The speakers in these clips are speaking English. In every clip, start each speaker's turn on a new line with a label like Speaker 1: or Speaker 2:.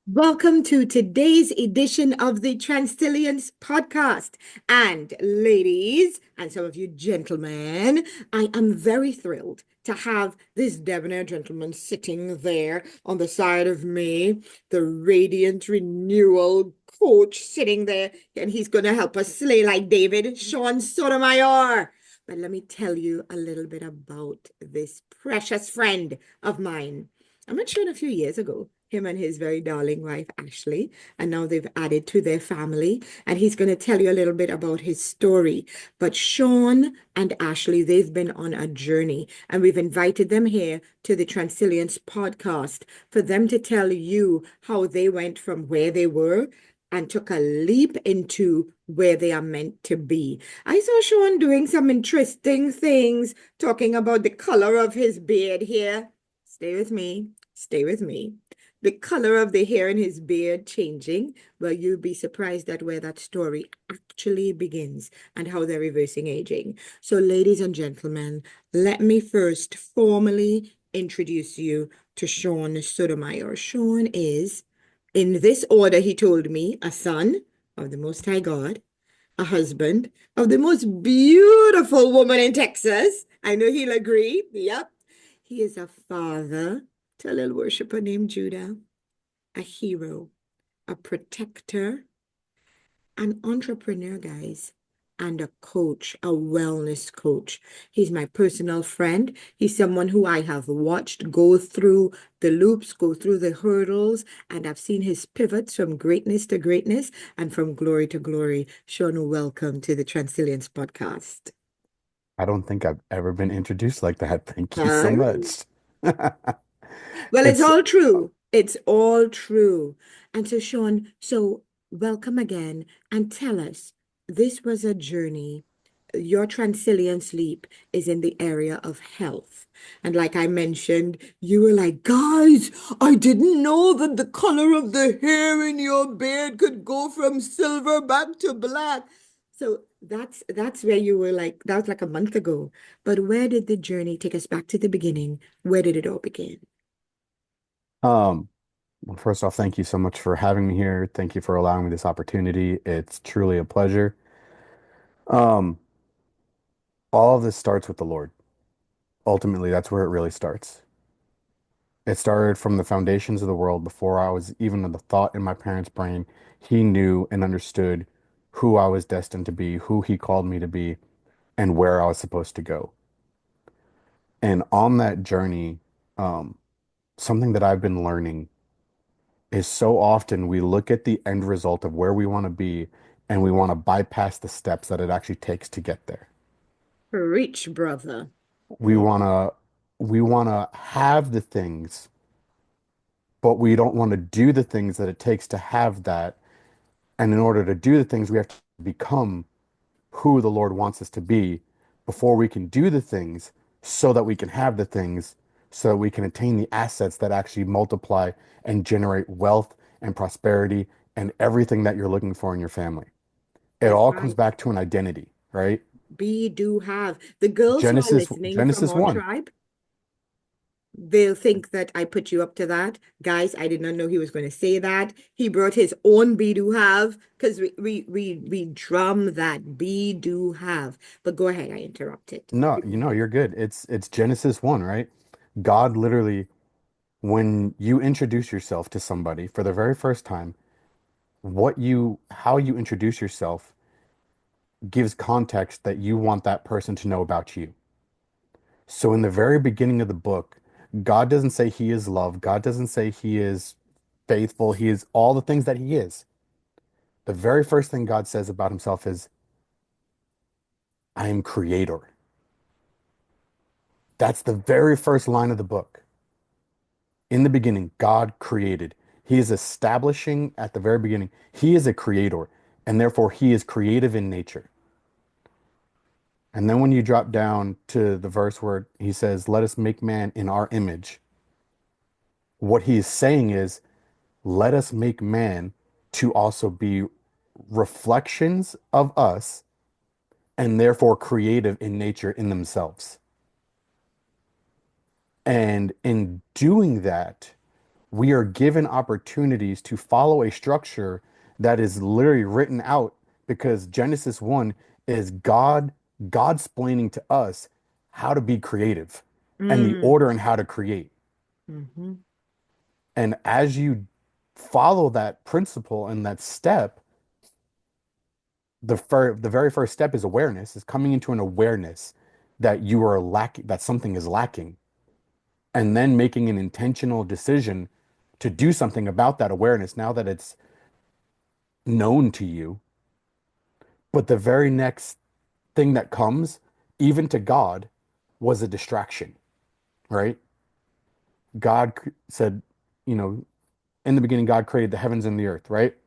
Speaker 1: Welcome to today's edition of the Transilience podcast. And ladies, and some of you gentlemen, I am very thrilled to have this debonair gentleman sitting there on the side of me, the radiant renewal coach sitting there, and he's going to help us slay like David, Sean Sotomayor. But let me tell you a little bit about this precious friend of mine. I met Sean a few years ago, him and his very darling wife, Ashley, and now they've added to their family. And he's going to tell you a little bit about his story. But Sean and Ashley, they've been on a journey, and we've invited them here to the Transilience podcast for them to tell you how they went from where they were and took a leap into where they are meant to be. I saw Sean doing some interesting things, talking about the color of his beard here. Stay with me. Stay with me. The color of the hair in his beard changing. Well, you'll be surprised at where that story actually begins and how they're reversing aging. So, ladies and gentlemen, let me first formally introduce you to Sean Sotomayor. Sean is, in this order, he told me, a son of the Most High God, a husband of the most beautiful woman in Texas. I know he'll agree. Yep. He is a father to a little worshiper named Judah, a hero, a protector, an entrepreneur, guys, and a coach, a wellness coach. He's my personal friend. He's someone who I have watched go through the loops, go through the hurdles, and I've seen his pivots from greatness to greatness and from glory to glory. Sean, welcome to the Transilience podcast.
Speaker 2: I don't think I've ever been introduced like that. Thank you so
Speaker 1: Huh?
Speaker 2: much.
Speaker 1: Well, it's
Speaker 2: It's
Speaker 1: all true. It's all true. And so, Sean, so welcome again and tell us, this was a journey. Your Transilience leap is in the area of health. And like I mentioned, you were like, guys, I didn't know that the color of the hair in your beard could go from silver back to black. So that's where you were like, that was like a month ago. But where did the journey take us back to the beginning? Where did it all begin?
Speaker 2: um well, first off, thank you so much for having me here. Thank you for allowing me this opportunity. It's truly a pleasure. Um, all of this starts with the Lord. Ultimately, that's where it really starts. It started from the foundations of the world before I was even the thought in my parents' brain. He knew and understood who I was destined to be, who he called me to be, and where I was supposed to go. And on that journey, um, something that I've been learning is so often we look at the end result of where we want to be and we want to bypass the steps that it actually takes to get there.
Speaker 1: Preach, brother.
Speaker 2: We
Speaker 1: Mm.
Speaker 2: want to we want to have the things, but we don't want to do the things that it takes to have that. And in order to do the things, we have to become who the Lord wants us to be before we can do the things so that we can have the things so that we can attain the assets that actually multiply and generate wealth and prosperity and everything that you're looking for in your family. It
Speaker 1: That's
Speaker 2: all comes
Speaker 1: right.
Speaker 2: back to an identity, right?
Speaker 1: Be do have. The girls who are
Speaker 2: Genesis
Speaker 1: listening from
Speaker 2: Genesis
Speaker 1: our
Speaker 2: 1.
Speaker 1: tribe, they'll think that I put you up to that. Guys, I did not know he was going to say that. He brought his own be do have because we drum that be do have. But go ahead, I interrupted.
Speaker 2: No, you're good. It's Genesis 1, right? God literally, when you introduce yourself to somebody for the very first time, how you introduce yourself gives context that you want that person to know about you. So in the very beginning of the book, God doesn't say he is love. God doesn't say he is faithful. He is all the things that he is. The very first thing God says about himself is, I am creator. That's the very first line of the book. In the beginning, God created. He is establishing at the very beginning, he is a creator, and therefore he is creative in nature. And then when you drop down to the verse where he says, let us make man in our image, what he is saying is, let us make man to also be reflections of us and therefore creative in nature in themselves. And in doing that, We are given opportunities to follow a structure that is literally written out because Genesis 1 is God explaining to us how to be creative and the
Speaker 1: Mm.
Speaker 2: order and how to create.
Speaker 1: Mhm.
Speaker 2: And as you follow that principle and that step, the very first step is awareness, is coming into an awareness that you are lacking, that something is lacking, and then making an intentional decision to do something about that awareness now that it's known to you. But the very next thing that comes, even to God, was a distraction, right? God said, you know, in the beginning, God created the heavens and the earth, right?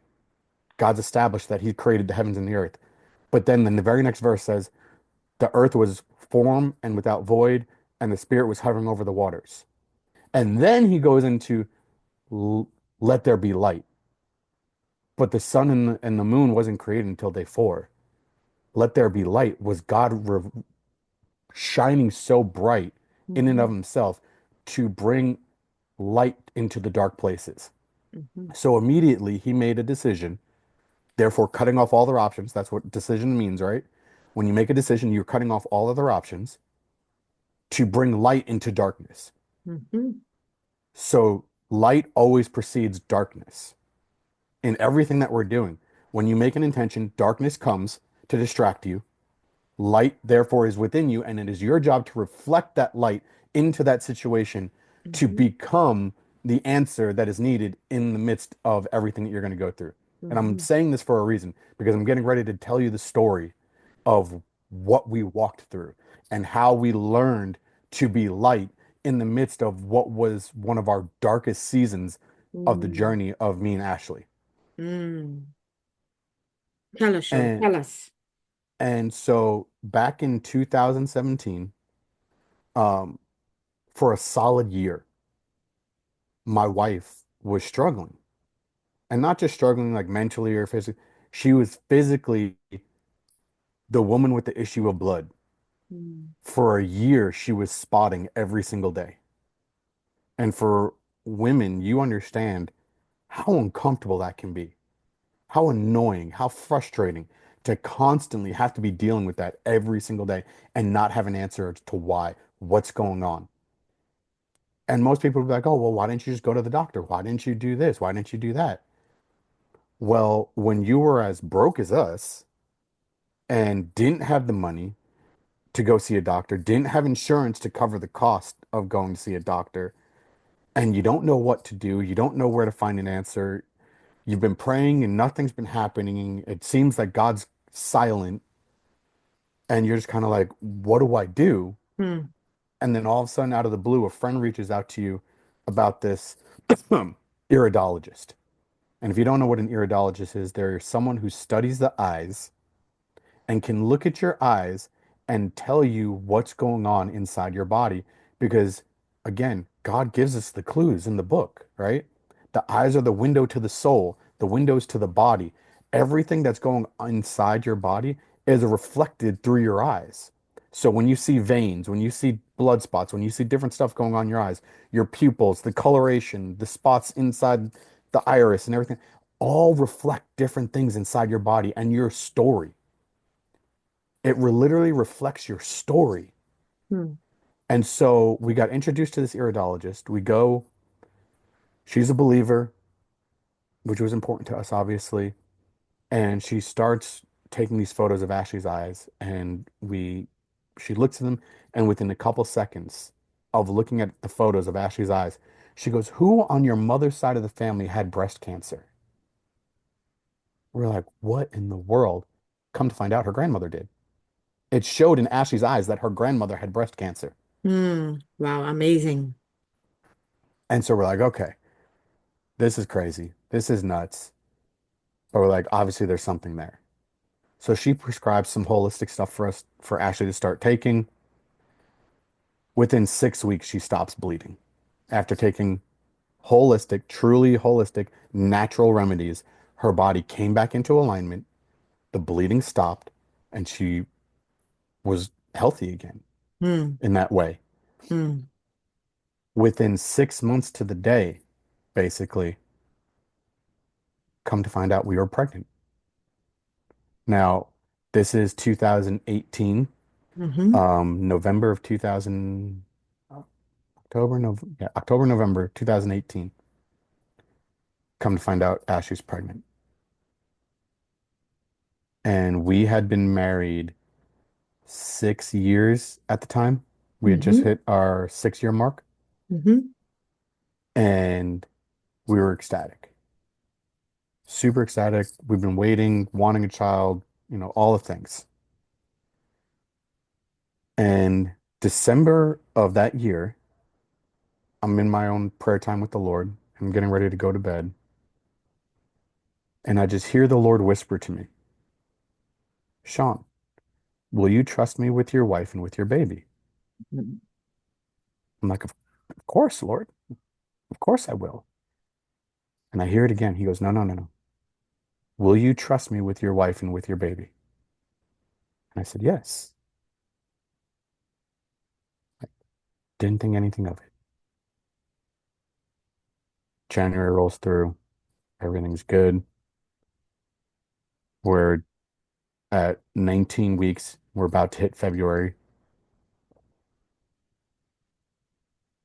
Speaker 2: God's established that he created the heavens and the earth. But then the very next verse says, the earth was form and without void, and the spirit was hovering over the waters. And then he goes into let there be light. But the sun and the moon wasn't created until day four. Let there be light was God shining so bright in and of
Speaker 1: Mhm.
Speaker 2: himself to bring light into the dark places.
Speaker 1: Mhm.
Speaker 2: So immediately he made a decision, therefore cutting off all other options. That's what decision means, right? When you make a decision, you're cutting off all other options to bring light into darkness.
Speaker 1: Mhm.
Speaker 2: So light always precedes darkness in everything that we're doing. When you make an intention, darkness comes to distract you. Light, therefore, is within you, and it is your job to reflect that light into that situation to
Speaker 1: Mhm.
Speaker 2: become the answer that is needed in the midst of everything that you're going to go through. And I'm
Speaker 1: Mhm.
Speaker 2: saying this for a reason because I'm getting ready to tell you the story of what we walked through and how we learned to be light in the midst of what was one of our darkest seasons of the
Speaker 1: Mm.
Speaker 2: journey of me and Ashley.
Speaker 1: Mm. Tell us, Sean.
Speaker 2: And
Speaker 1: Tell us.
Speaker 2: and so back in 2017, um, for a solid year, my wife was struggling. And not just struggling like mentally or physically, she was physically the woman with the issue of blood.
Speaker 1: Mm.
Speaker 2: For a year, she was spotting every single day. And for women, you understand how uncomfortable that can be, how annoying, how frustrating to constantly have to be dealing with that every single day and not have an answer to why, what's going on. And most people will be like, oh, well, why didn't you just go to the doctor? Why didn't you do this? Why didn't you do that? Well, when you were as broke as us and didn't have the money to go see a doctor, didn't have insurance to cover the cost of going to see a doctor, and you don't know what to do, you don't know where to find an answer, you've been praying and nothing's been happening, it seems like God's silent, and you're just kind of like, what do I do?
Speaker 1: Mm.
Speaker 2: And then all of a sudden, out of the blue, a friend reaches out to you about this iridologist. And if you don't know what an iridologist is, they're someone who studies the eyes and can look at your eyes and tell you what's going on inside your body. Because again, God gives us the clues in the book, right? The eyes are the window to the soul, the windows to the body. Everything that's going inside your body is reflected through your eyes. So when you see veins, when you see blood spots, when you see different stuff going on in your eyes, your pupils, the coloration, the spots inside the iris and everything, all reflect different things inside your body and your story. Literally reflects your story.
Speaker 1: Mm.
Speaker 2: And so we got introduced to this iridologist. We go, she's a believer, which was important to us, obviously. And she starts taking these photos of Ashley's eyes, and she looks at them, and within a couple seconds of looking at the photos of Ashley's eyes, she goes, who on your mother's side of the family had breast cancer? We're like, what in the world? Come to find out, her grandmother did. It showed in Ashley's eyes that her grandmother had breast cancer.
Speaker 1: Mm. Wow, amazing.
Speaker 2: And so we're like, okay, this is crazy. This is nuts. But we're like, obviously there's something there. So she prescribed some holistic stuff for us, for Ashley to start taking. Within 6 weeks, she stops bleeding. After taking holistic, truly holistic, natural remedies, her body came back into alignment, the bleeding stopped, and she was healthy again
Speaker 1: Mm.
Speaker 2: in that way.
Speaker 1: Mm.
Speaker 2: Within 6 months to the day, basically. Come to find out we were pregnant. Now, this is 2018,
Speaker 1: Mm-hmm.
Speaker 2: November of 2000, October, November 2018. Come to find out Ashley's pregnant. And we had been married 6 years at the time. We had just
Speaker 1: Mm-hmm.
Speaker 2: hit our 6 year mark
Speaker 1: Mm-hmm.
Speaker 2: and we were ecstatic, super ecstatic. We've been waiting, wanting a child, all the things. And December of that year, I'm in my own prayer time with the Lord. I'm getting ready to go to bed. And I just hear the Lord whisper to me, Sean, will you trust me with your wife and with your baby? I'm like, of course, Lord. Of course I will. And I hear it again. He goes, no, no, no, no. Will you trust me with your wife and with your baby? And I said, yes. I didn't think anything of it. January rolls through. Everything's good. We're at 19 weeks. We're about to hit February.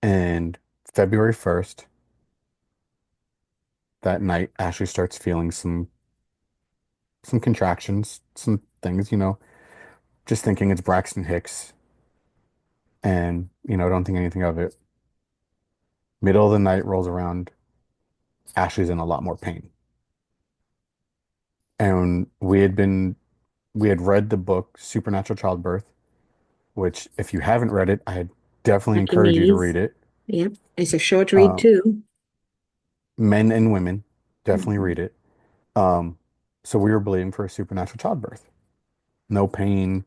Speaker 2: And February 1st, that night, Ashley starts feeling some contractions, some things, just thinking it's Braxton Hicks and, don't think anything of it. Middle of the night rolls around. Ashley's in a lot more pain. And we had read the book Supernatural Childbirth, which if you haven't read it, I definitely
Speaker 1: Dr.
Speaker 2: encourage you to
Speaker 1: Mees.
Speaker 2: read it.
Speaker 1: Yep. It's a short read
Speaker 2: Um,
Speaker 1: too.
Speaker 2: Men and women, definitely
Speaker 1: Mhm.
Speaker 2: read it. Um, so we were believing for a supernatural childbirth. No pain,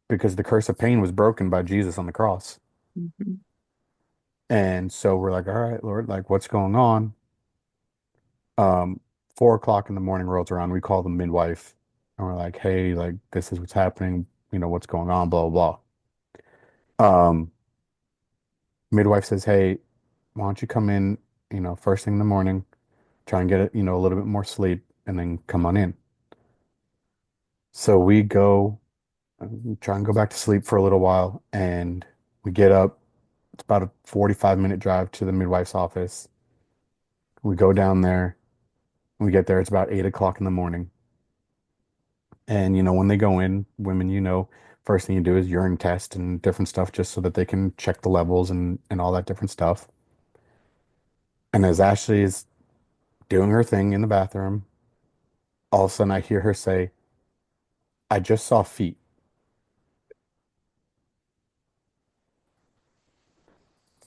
Speaker 2: because the curse of pain was broken by Jesus on the cross.
Speaker 1: Mhm.
Speaker 2: And so we're like, all right, Lord, like what's going on? Um, 4 o'clock in the morning rolls around. We call the midwife and we're like, hey, like this is what's happening, what's going on, blah, blah, blah. Midwife says, hey, why don't you come in, first thing in the morning, try and get it, a little bit more sleep, and then come on in. So we go, try and go back to sleep for a little while, and we get up. It's about a 45-minute drive to the midwife's office. We go down there. We get there. It's about 8 o'clock in the morning. And, when they go in, women, first thing you do is urine test and different stuff just so that they can check the levels and all that different stuff. And as Ashley is doing her thing in the bathroom, all of a sudden I hear her say, I just saw feet.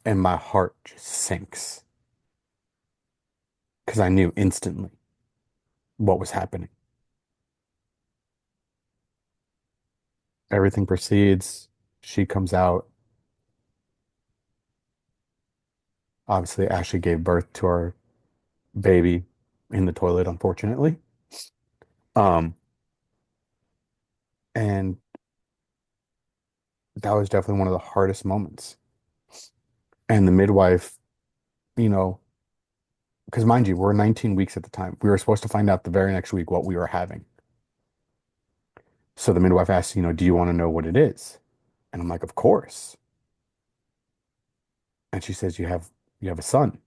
Speaker 2: And my heart just sinks because I knew instantly what was happening. Everything proceeds. She comes out. Obviously, Ashley gave birth to our baby in the toilet, unfortunately. Um, and that was definitely one of the hardest moments. And the midwife, you know, because mind you, we're 19 weeks at the time. We were supposed to find out the very next week what we were having. So the midwife asked, do you want to know what it is? And I'm like, of course. And she says, you have a son.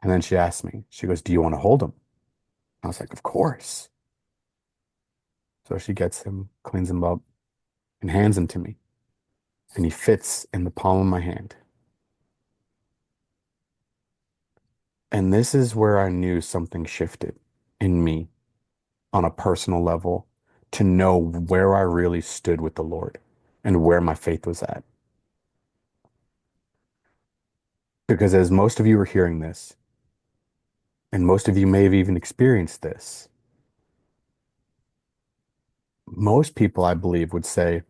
Speaker 2: And then she asked me, she goes, do you want to hold him? I was like, of course. So she gets him, cleans him up, and hands him to me. And he fits in the palm of my hand. And this is where I knew something shifted in me on a personal level to know where I really stood with the Lord and where my faith was at. Because as most of you are hearing this, and most of you may have even experienced this, most people, I believe, would say,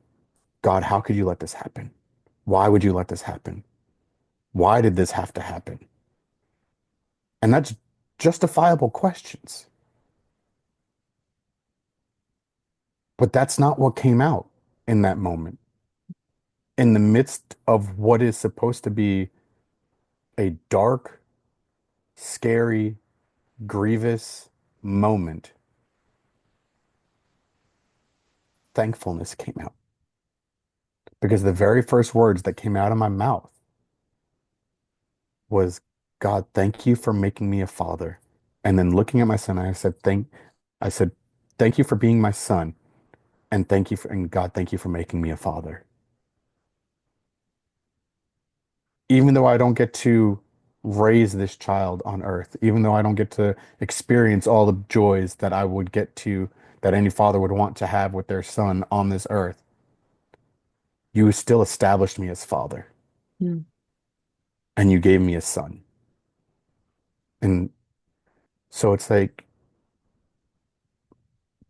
Speaker 2: God, how could you let this happen? Why would you let this happen? Why did this have to happen? And that's justifiable questions. But that's not what came out in that moment. In the midst of what is supposed to be a dark, scary, grievous moment, thankfulness came out. Because the very first words that came out of my mouth was, God, thank you for making me a father. And then looking at my son, I said, thank you for being my son. And God, thank you for making me a father. Even though I don't get to raise this child on earth, even though I don't get to experience all the joys that I would get to, that any father would want to have with their son on this earth, you still established me as father
Speaker 1: Mm.
Speaker 2: and you gave me a son. And so it's like,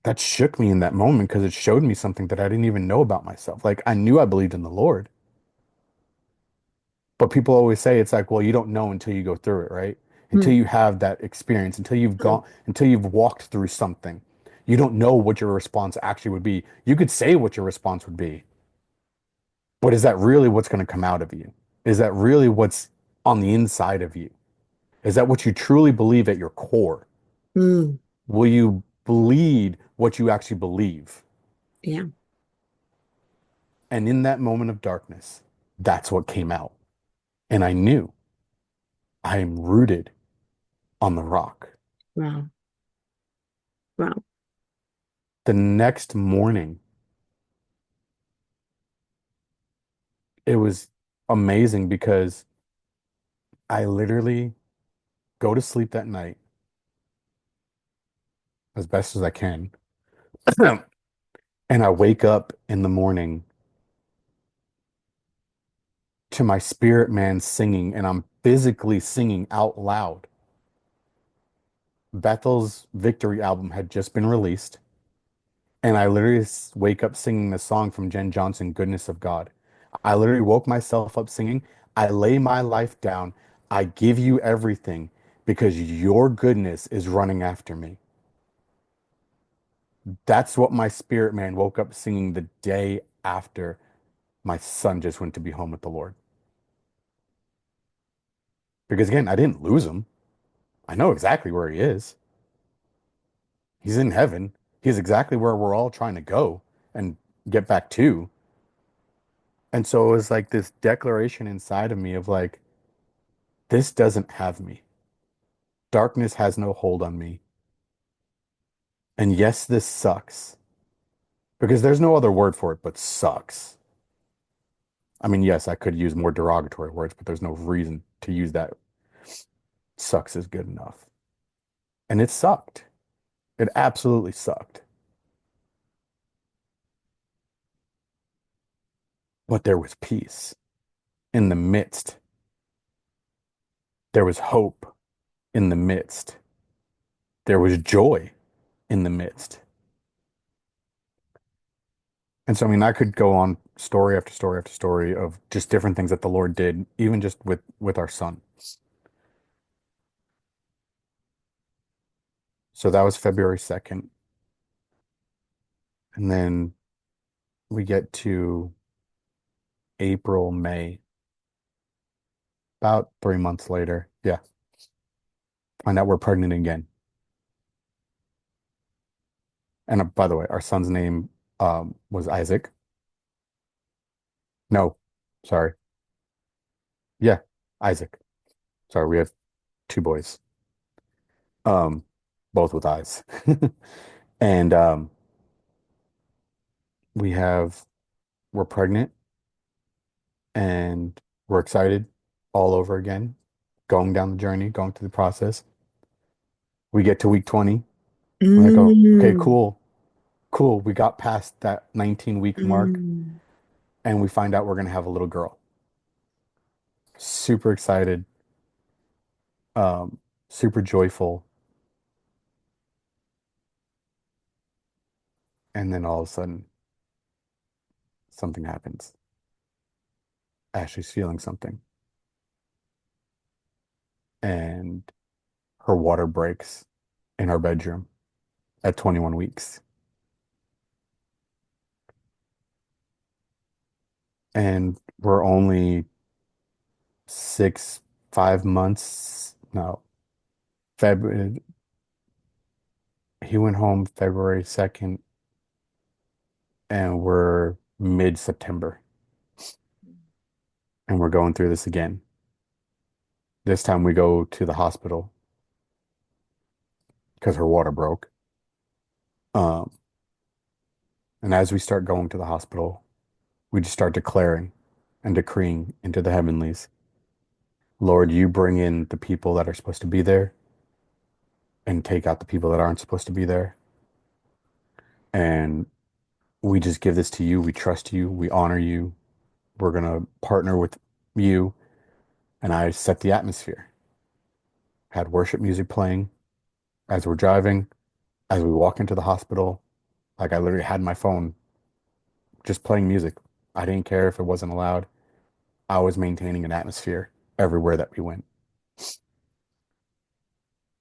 Speaker 2: that shook me in that moment because it showed me something that I didn't even know about myself. Like I knew I believed in the Lord, but people always say it's like, well, you don't know until you go through it, right? Until
Speaker 1: Mm.
Speaker 2: you have that experience,
Speaker 1: Mm.
Speaker 2: until you've walked through something, you don't know what your response actually would be. You could say what your response would be, but is that really what's going to come out of you? Is that really what's on the inside of you? Is that what you truly believe at your core?
Speaker 1: Mm.
Speaker 2: Will you bleed what you actually believe?
Speaker 1: Yeah.
Speaker 2: And in that moment of darkness, that's what came out. And I knew I am rooted on the rock.
Speaker 1: Wow. Wow.
Speaker 2: The next morning, it was amazing because I literally go to sleep that night as best as I can. And I wake up in the morning to my spirit man singing, and I'm physically singing out loud. Bethel's Victory album had just been released. And I literally wake up singing the song from Jen Johnson, Goodness of God. I literally woke myself up singing, I lay my life down. I give you everything because your goodness is running after me. That's what my spirit man woke up singing the day after my son just went to be home with the Lord. Because again, I didn't lose him. I know exactly where he is. He's in heaven. He's exactly where we're all trying to go and get back to. And so it was like this declaration inside of me of like, this doesn't have me. Darkness has no hold on me. And yes, this sucks because there's no other word for it but sucks. I mean, yes, I could use more derogatory words, but there's no reason to use that. Sucks is good enough. And it sucked. It absolutely sucked. But there was peace in the midst. There was hope in the midst. There was joy in the midst. And so, I mean, I could go on story after story after story of just different things that the Lord did, even just with our son. So that was February 2nd. And then we get to April, May, about 3 months later. Yeah. Find out we're pregnant again. And by the way, our son's name was Isaac. No, sorry. Yeah, Isaac. Sorry, we have two boys. Um, both with eyes. And we have we're pregnant and we're excited all over again, going down the journey, going through the process. We get to week 20. We're like, oh, okay,
Speaker 1: Mm.
Speaker 2: cool, cool. We got past that 19-week mark
Speaker 1: Mm.
Speaker 2: and we find out we're gonna have a little girl. Super excited, um, super joyful. And then all of a sudden, something happens. Ashley's feeling something, and her water breaks in our bedroom at 21 weeks. And we're only 5 months. No, February. He went home February 2nd, and we're mid-September, and we're going through this again. This time we go to the hospital because her water broke. Um, and as we start going to the hospital, we just start declaring and decreeing into the heavenlies, Lord, you bring in the people that are supposed to be there and take out the people that aren't supposed to be there. And we just give this to you. We trust you. We honor you. We're going to partner with you. And I set the atmosphere. Had worship music playing as we're driving, as we walk into the hospital. Like I literally had my phone just playing music. I didn't care if it wasn't allowed. I was maintaining an atmosphere everywhere that we went.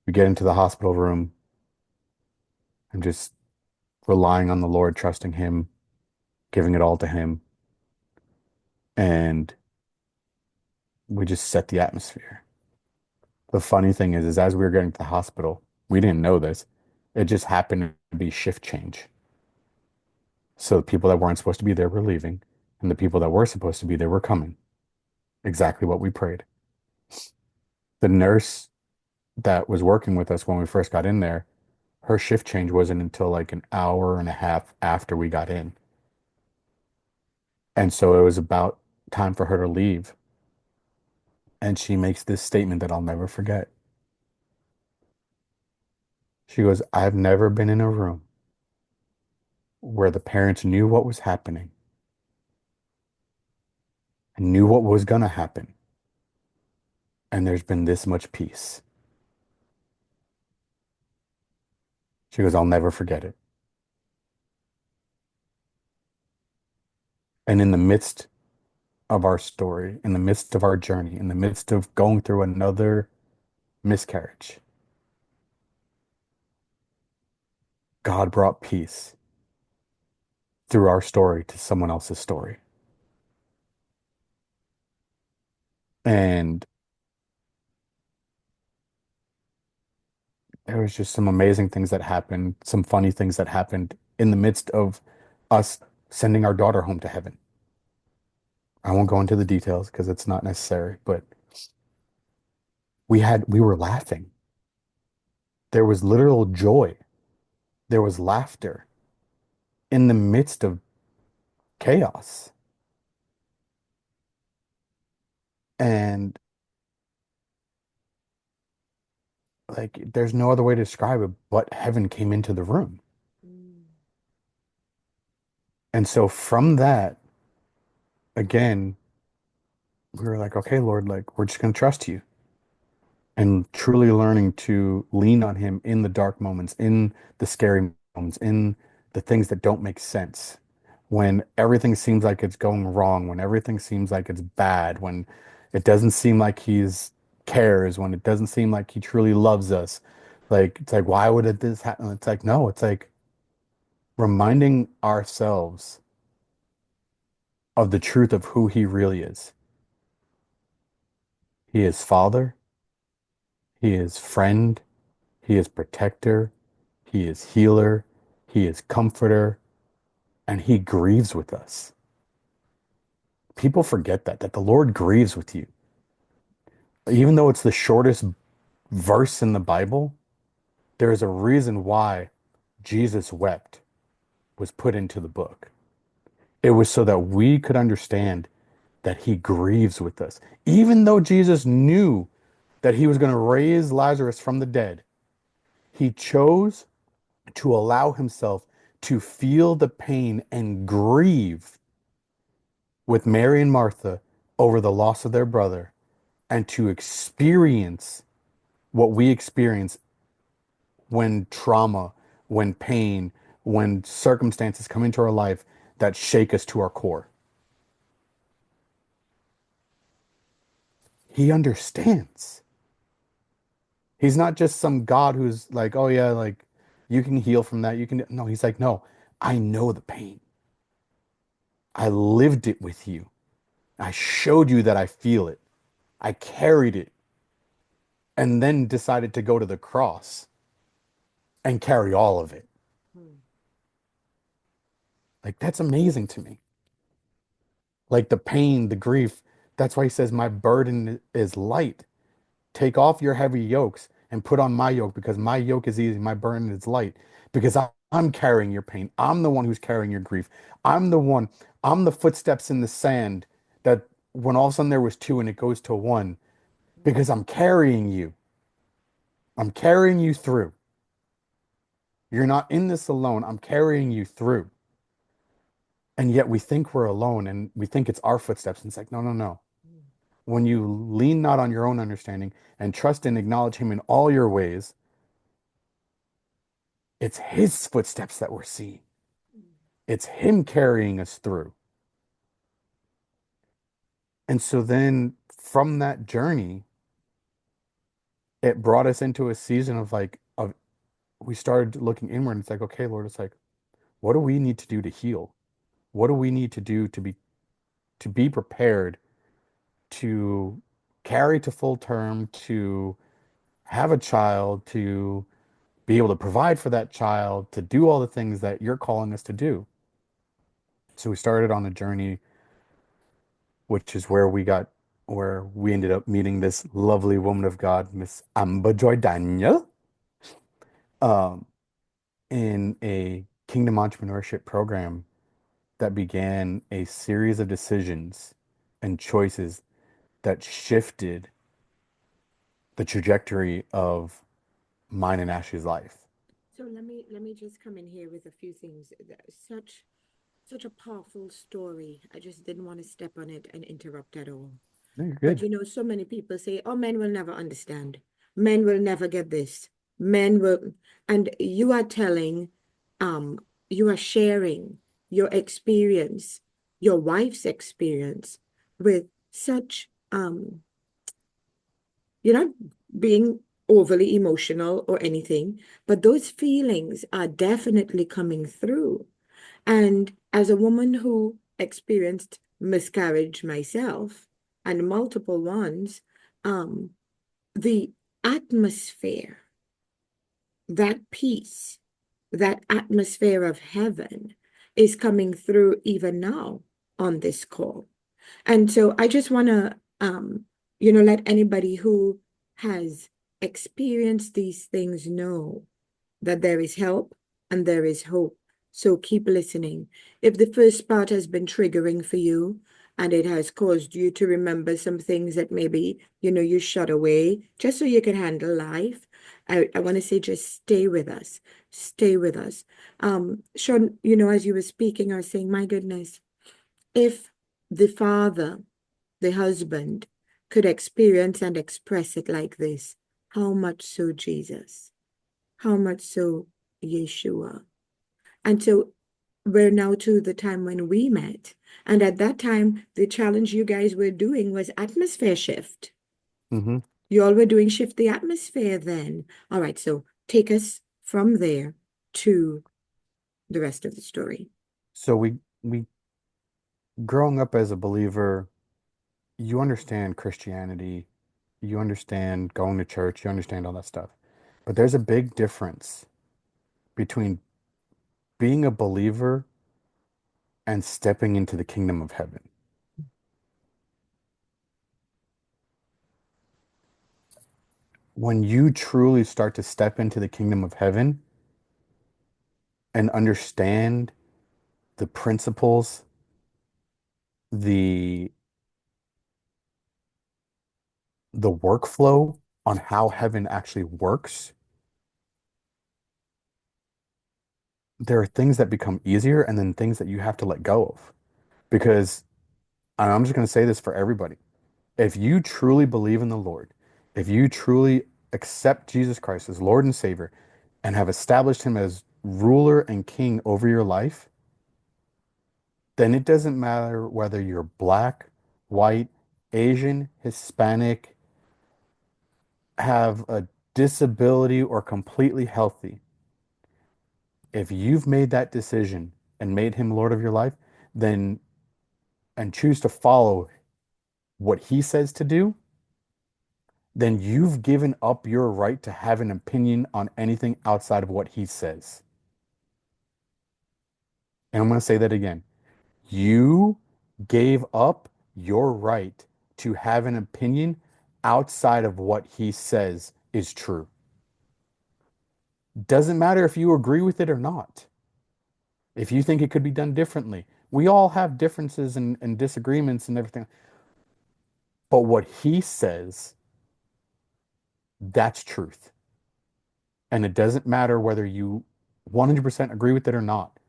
Speaker 2: We get into the hospital room and just relying on the Lord, trusting Him, giving it all to Him. And we just set the atmosphere. The funny thing is as we were getting to the hospital, we didn't know this. It just happened to be shift change. So the people that weren't supposed to be there were leaving, and the people that were supposed to be there were coming. Exactly what we prayed. The nurse that was working with us when we first got in there, her shift change wasn't until like an hour and a half after we got in. And so it was about time for her to leave. And she makes this statement that I'll never forget. She goes, I've never been in a room where the parents knew what was happening and knew what was going to happen. And there's been this much peace. She goes, I'll never forget it. And in the midst of our story, in the midst of our journey, in the midst of going through another miscarriage, God brought peace through our story to someone else's story. And there was just some amazing things that happened, some funny things that happened in the midst of us sending our daughter home to heaven. I won't go into the details because it's not necessary, but we were laughing. There was literal joy. There was laughter in the midst of chaos. And like there's no other way to describe it, but heaven came into the room.
Speaker 1: Mm.
Speaker 2: And so from that, again, we were like, okay, Lord, like we're just going to trust you and truly learning to lean on him in the dark moments, in the scary moments, in the things that don't make sense. When everything seems like it's going wrong, when everything seems like it's bad, when it doesn't seem like he's cares, when it doesn't seem like he truly loves us. Like it's like, why would it this happen? It's like, no, it's like reminding ourselves of the truth of who he really is. He is Father, he is friend, he is protector, he is healer, he is comforter, and he grieves with us. People forget that the Lord grieves with you. Even though it's the shortest verse in the Bible, there is a reason why Jesus wept was put into the book. It was so that we could understand that he grieves with us. Even though Jesus knew that he was going to raise Lazarus from the dead, he chose to allow himself to feel the pain and grieve with Mary and Martha over the loss of their brother and to experience what we experience when trauma, when pain, when circumstances come into our life that shake us to our core. He understands. He's not just some God who's like, oh yeah, like you can heal from that. You can, no, he's like, no, I know the pain. I lived it with you. I showed you that I feel it. I carried it. and then decided to go to the cross and carry all of it.
Speaker 1: Mm.
Speaker 2: Like, that's amazing to me. Like the pain, the grief. That's why he says, my burden is light. Take off your heavy yokes and put on my yoke because my yoke is easy, my burden is light. Because I'm carrying your pain. I'm the one who's carrying your grief. I'm the one, I'm the footsteps in the sand that when all of a sudden there was two and it goes to one because I'm carrying you. I'm carrying you through. You're not in this alone. I'm carrying you through. And yet we think we're alone and we think it's our footsteps. And it's like, no, no, no.
Speaker 1: Mm.
Speaker 2: When you lean not on your own understanding and trust and acknowledge him in all your ways, it's his footsteps that we're seeing.
Speaker 1: Mm.
Speaker 2: It's him carrying us through. And so then from that journey, it brought us into a season of we started looking inward and it's like, okay, Lord, it's like, what do we need to do to heal? What do we need to do to be prepared to carry to full term, to have a child, to be able to provide for that child, to do all the things that you're calling us to do? So we started on a journey, which is where we ended up meeting this lovely woman of God, Miss Amber Joy Daniel, um, in a kingdom entrepreneurship program that began a series of decisions and choices that shifted the trajectory of mine and Ashley's life.
Speaker 1: So let me just come in here with a few things. Such a powerful story. I just didn't want to step on it and interrupt at all.
Speaker 2: No, you're
Speaker 1: But
Speaker 2: good.
Speaker 1: so many people say, "Oh, men will never understand. Men will never get this. Men will," and um, you are sharing your experience, your wife's experience with such you're not being overly emotional or anything, but those feelings are definitely coming through. And as a woman who experienced miscarriage myself and multiple ones, um, the atmosphere, that peace, that atmosphere of heaven is coming through even now on this call. And so I just want to, let anybody who has experienced these things know that there is help and there is hope. So keep listening. If the first part has been triggering for you and it has caused you to remember some things that maybe, you shut away just so you can handle life, I want to say just stay with us. Stay with us. Sean, as you were speaking, I was saying, my goodness, if the father, the husband, could experience and express it like this, how much so Jesus? How much so Yeshua? And so we're now to the time when we met. And at that time, the challenge you guys were doing was atmosphere shift.
Speaker 2: Hmm.
Speaker 1: You all were doing shift the atmosphere then. All right, so take us from there to the rest of the story.
Speaker 2: So we growing up as a believer, you understand Christianity, you understand going to church, you understand all that stuff. But there's a big difference between being a believer and stepping into the kingdom of heaven. When you truly start to step into the kingdom of heaven and understand the principles, the the workflow on how heaven actually works, there are things that become easier and then things that you have to let go of. Because and I'm just going to say this for everybody. If you truly believe in the Lord, if you truly accept Jesus Christ as Lord and Savior and have established him as ruler and king over your life, then it doesn't matter whether you're black, white, Asian, Hispanic, have a disability, or completely healthy. If you've made that decision and made him Lord of your life, then and choose to follow what he says to do, then you've given up your right to have an opinion on anything outside of what he says. And I'm going to say that again. You gave up your right to have an opinion outside of what he says is true. Doesn't matter if you agree with it or not. If you think it could be done differently, we all have differences and disagreements and everything. But what he says, that's truth. And it doesn't matter whether you 100% agree with it or not.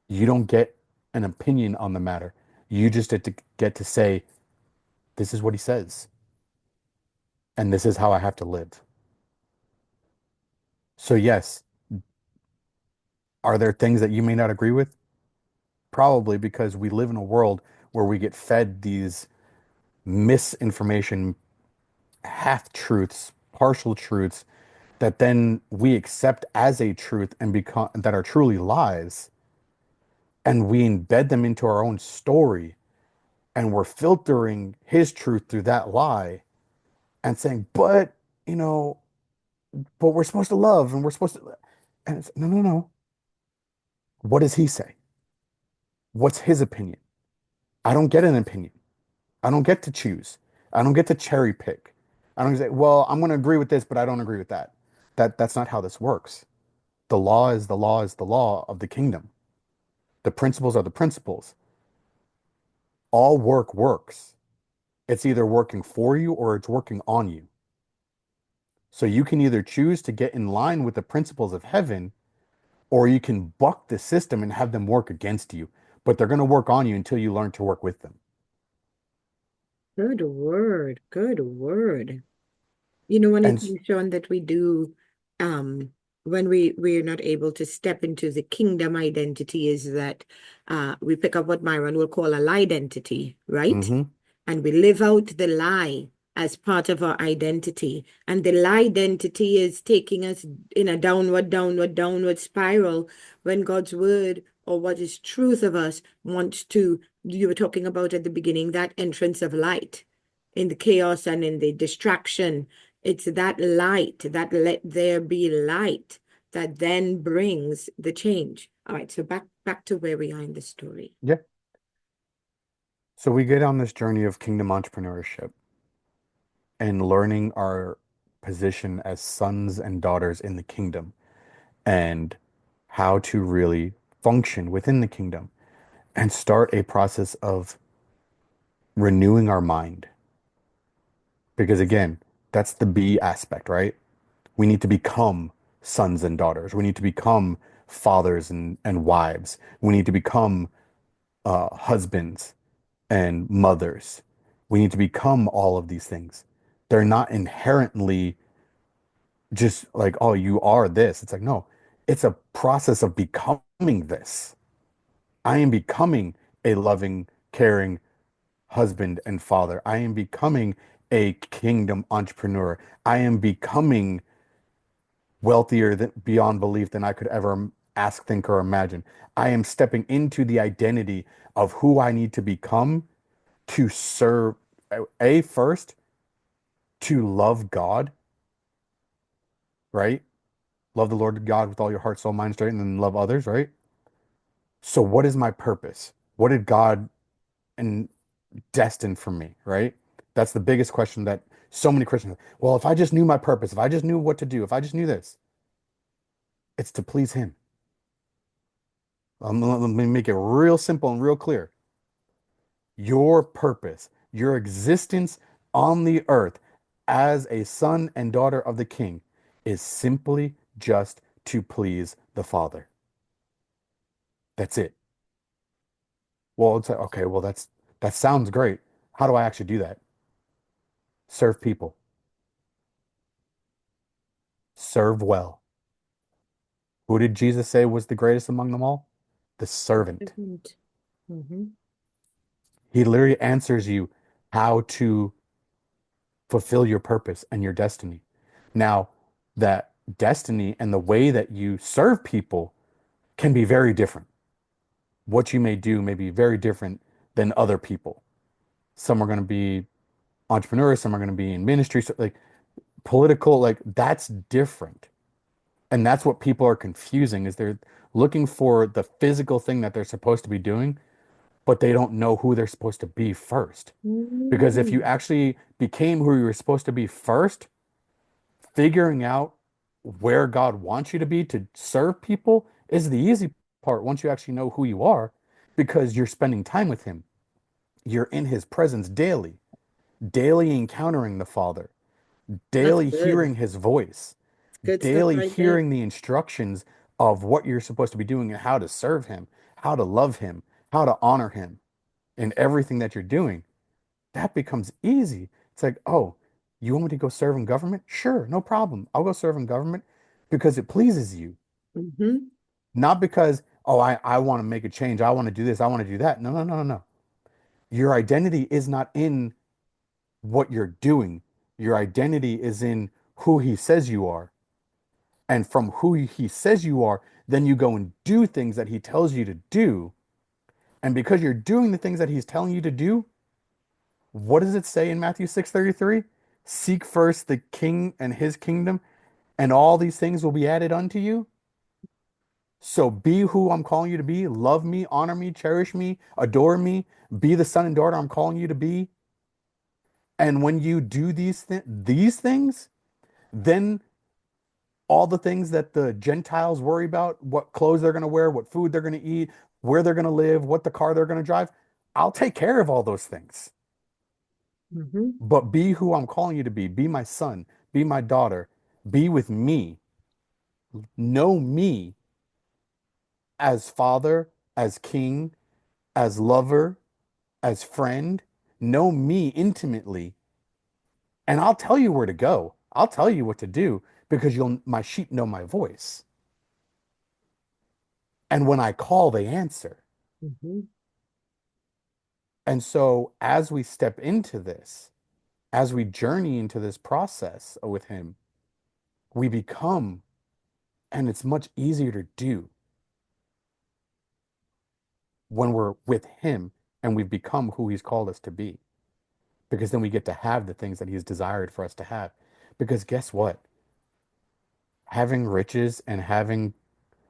Speaker 2: You don't get an opinion on the matter. You just get to say, this is what he says, and this is how I have to live. So, yes, are there things that you may not agree with? Probably, because we live in a world where we get fed these misinformation, half truths, partial truths that then we accept as a truth and become that are truly lies, and we embed them into our own story, and we're filtering his truth through that lie and saying, but you know, but we're supposed to love and we're supposed to, and it's no, no, no. What does he say? What's his opinion? I don't get an opinion. I don't get to choose. I don't get to cherry pick. I don't say, well, I'm going to agree with this, but I don't agree with that. That's not how this works. The law is the law is the law of the kingdom. The principles are the principles. All work works. It's either working for you or it's working on you. So you can either choose to get in line with the principles of heaven, or you can buck the system and have them work against you. But they're going to work on you until you learn to work with them.
Speaker 1: Good word. Good word. You know, one of the
Speaker 2: And
Speaker 1: things, Sean, that we do um, when we're not able to step into the kingdom identity is that we pick up what Myron will call a lie identity, right?
Speaker 2: mm-hmm,
Speaker 1: And we live out the lie as part of our identity. And the lie identity is taking us in a downward, downward, downward spiral when God's word or what is truth of us wants to, you were talking about at the beginning, that entrance of light in the chaos and in the distraction. It's that light, that let there be light that then brings the change. All right, so back to where we are in the story.
Speaker 2: yeah. So we get on this journey of kingdom entrepreneurship and learning our position as sons and daughters in the kingdom and how to really function within the kingdom and start a process of renewing our mind. Because again, that's the B aspect, right? We need to become sons and daughters. We need to become fathers and wives. We need to become husbands and mothers. We need to become all of these things. They're not inherently just like, oh, you are this. It's like, no, it's a process of becoming this. I am becoming a loving, caring husband and father. I am becoming a kingdom entrepreneur. I am becoming wealthier than, beyond belief than I could ever ask, think, or imagine. I am stepping into the identity of who I need to become to serve, first, to love God, right? Love the Lord God with all your heart, soul, mind, strength, and then love others, right? So, what is my purpose? What did God and destined for me, right? That's the biggest question that so many Christians, well, if I just knew my purpose, if I just knew what to do, if I just knew this, it's to please Him. Let me make it real simple and real clear. Your purpose, your existence on the earth as a son and daughter of the King is simply just to please the Father. That's it. Well, it's like, okay, well, that sounds great. How do I actually do that? Serve people, serve well. Who did Jesus say was the greatest among them all? The servant.
Speaker 1: Different. Mhm.
Speaker 2: He literally answers you how to fulfill your purpose and your destiny. Now, that destiny and the way that you serve people can be very different. What you may do may be very different than other people. Some are going to be entrepreneurs, some are going to be in ministry. So like political, like that's different. And that's what people are confusing is they're looking for the physical thing that they're supposed to be doing, but they don't know who they're supposed to be first. Because if you
Speaker 1: Mm.
Speaker 2: actually became who you were supposed to be first, figuring out where God wants you to be to serve people is the easy part once you actually know who you are because you're spending time with Him. You're in His presence daily, daily encountering the Father,
Speaker 1: That's
Speaker 2: daily
Speaker 1: good.
Speaker 2: hearing His voice,
Speaker 1: Good stuff
Speaker 2: daily
Speaker 1: right there.
Speaker 2: hearing the instructions of what you're supposed to be doing and how to serve Him, how to love Him, how to honor Him in everything that you're doing. That becomes easy. It's like, oh, you want me to go serve in government? Sure, no problem. I'll go serve in government because it pleases you,
Speaker 1: Hmm.
Speaker 2: not because, oh, I want to make a change. I want to do this. I want to do that. No, no, no, no, no. Your identity is not in what you're doing. Your identity is in who he says you are. And from who he says you are, then you go and do things that he tells you to do. And because you're doing the things that he's telling you to do, what does it say in Matthew 6:33? Seek first the king and his kingdom, and all these things will be added unto you. So be who I'm calling you to be. Love me, honor me, cherish me, adore me. Be the son and daughter I'm calling you to be. And when you do these things, then all the things that the Gentiles worry about, what clothes they're going to wear, what food they're going to eat, where they're going to live, what the car they're going to drive, I'll take care of all those things.
Speaker 1: Hmm.
Speaker 2: But be who I'm calling you to be. Be my son, be my daughter, be with me. Know me as father, as king, as lover, as friend. Know me intimately, and I'll tell you where to go. I'll tell you what to do because you'll my sheep know my voice. And when I call, they answer.
Speaker 1: Hmm.
Speaker 2: And so as we step into this, as we journey into this process with him, we become, and it's much easier to do when we're with him and we've become who he's called us to be. Because then we get to have the things that he's desired for us to have. Because guess what? Having riches and having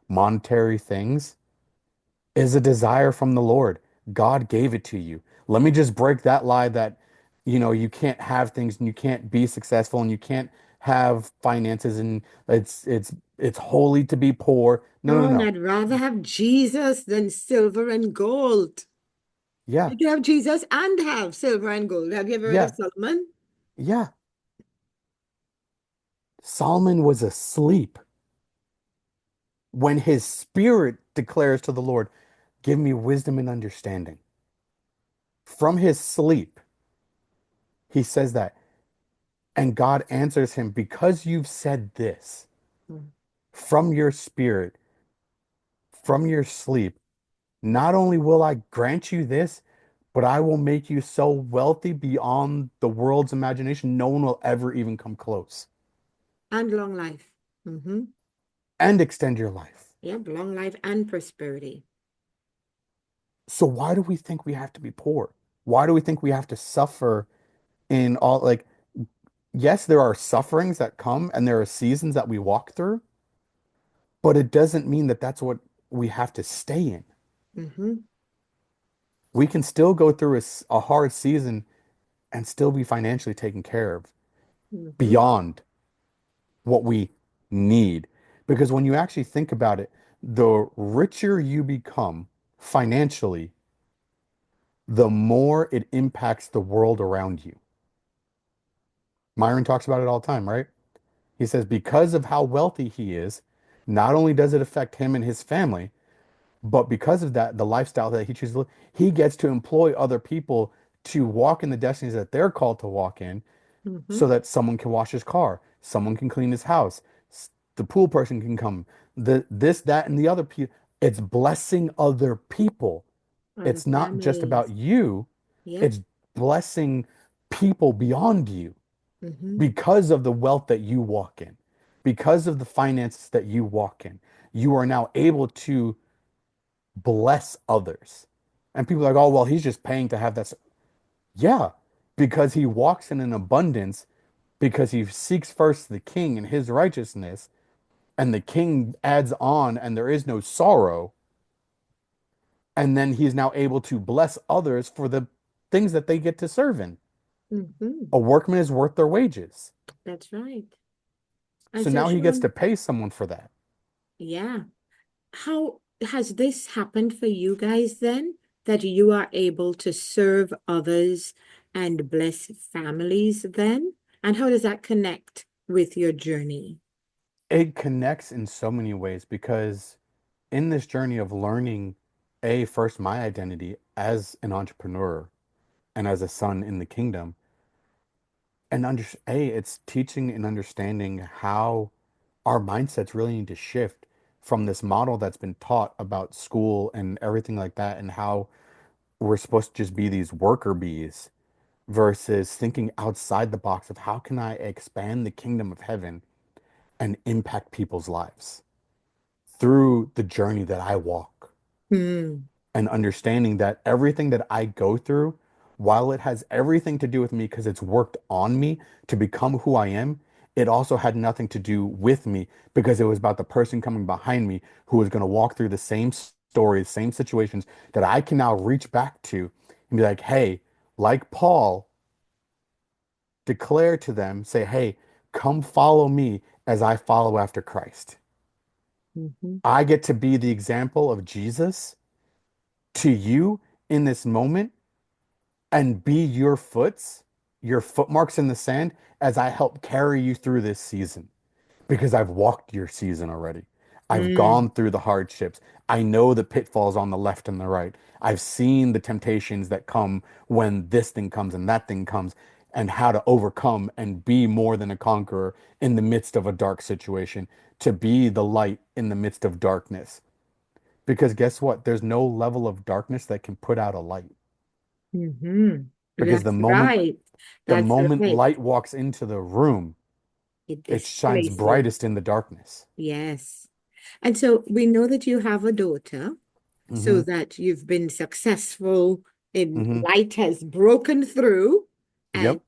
Speaker 2: monetary things is a desire from the Lord. God gave it to you. Let me just break that lie that, you can't have things and you can't be successful and you can't have finances and it's holy to be poor. No, no,
Speaker 1: Oh,
Speaker 2: no,
Speaker 1: and
Speaker 2: no.
Speaker 1: I'd rather have Jesus than silver and gold.
Speaker 2: Yeah,
Speaker 1: You can have Jesus and have silver and gold. Have you ever read of
Speaker 2: yeah,
Speaker 1: Solomon?
Speaker 2: yeah. Solomon was asleep when his spirit declares to the Lord, give me wisdom and understanding. From his sleep, he says that. And God answers him, because you've said this
Speaker 1: Mm.
Speaker 2: from your spirit, from your sleep, not only will I grant you this, but I will make you so wealthy beyond the world's imagination, no one will ever even come close
Speaker 1: And long life. Hmm.
Speaker 2: and extend your life.
Speaker 1: Yep, long life and prosperity.
Speaker 2: So why do we think we have to be poor? Why do we think we have to suffer in all, like, yes, there are sufferings that come and there are seasons that we walk through, but it doesn't mean that that's what we have to stay in.
Speaker 1: Hmm.
Speaker 2: We can still go through a hard season and still be financially taken care of
Speaker 1: Hmm.
Speaker 2: beyond what we need. Because when you actually think about it, the richer you become financially, the more it impacts the world around you. Myron talks about it all the time, right? He says because of how wealthy he is, not only does it affect him and his family, but because of that, the lifestyle that he chooses to live, he gets to employ other people to walk in the destinies that they're called to walk in
Speaker 1: Hmm.
Speaker 2: so that someone can wash his car, someone can clean his house, the pool person can come, this, that, and the other people. It's blessing other people.
Speaker 1: And
Speaker 2: It's not just about
Speaker 1: families.
Speaker 2: you,
Speaker 1: Yep.
Speaker 2: it's blessing people beyond you
Speaker 1: Hmm.
Speaker 2: because of the wealth that you walk in, because of the finances that you walk in. You are now able to bless others. And people are like, oh, well, he's just paying to have that. Yeah, because he walks in an abundance because he seeks first the king and his righteousness, and the king adds on, and there is no sorrow. And then he is now able to bless others for the things that they get to serve in.
Speaker 1: Hmm.
Speaker 2: A workman is worth their wages.
Speaker 1: That's right. And
Speaker 2: So
Speaker 1: so,
Speaker 2: now he gets to
Speaker 1: Sean,
Speaker 2: pay someone for that.
Speaker 1: yeah. How has this happened for you guys then? That you are able to serve others and bless families then? And how does that connect with your journey?
Speaker 2: It connects in so many ways because in this journey of learning, first my identity as an entrepreneur and as a son in the kingdom, and it's teaching and understanding how our mindsets really need to shift from this model that's been taught about school and everything like that, and how we're supposed to just be these worker bees versus thinking outside the box of how can I expand the kingdom of heaven and impact people's lives through the journey that I walk,
Speaker 1: Hmm.
Speaker 2: and understanding that everything that I go through, while it has everything to do with me because it's worked on me to become who I am, it also had nothing to do with me because it was about the person coming behind me who was going to walk through the same stories, same situations that I can now reach back to and be like, hey, like Paul, declare to them, say, hey, come follow me as I follow after Christ.
Speaker 1: Hmm.
Speaker 2: I get to be the example of Jesus to you in this moment and be your footmarks in the sand as I help carry you through this season because I've walked your season already. I've
Speaker 1: Hmm.
Speaker 2: gone through the hardships. I know the pitfalls on the left and the right. I've seen the temptations that come when this thing comes and that thing comes, and how to overcome and be more than a conqueror in the midst of a dark situation, to be the light in the midst of darkness. Because guess what? There's no level of darkness that can put out a light.
Speaker 1: Hmm.
Speaker 2: Because
Speaker 1: That's right.
Speaker 2: the
Speaker 1: That's
Speaker 2: moment
Speaker 1: right.
Speaker 2: light walks into the room,
Speaker 1: It
Speaker 2: it shines
Speaker 1: displaces.
Speaker 2: brightest in the darkness.
Speaker 1: Yes. And so we know that you have a daughter, so
Speaker 2: Hmm.
Speaker 1: that you've been successful in
Speaker 2: Hmm.
Speaker 1: light has broken through. And
Speaker 2: Yep.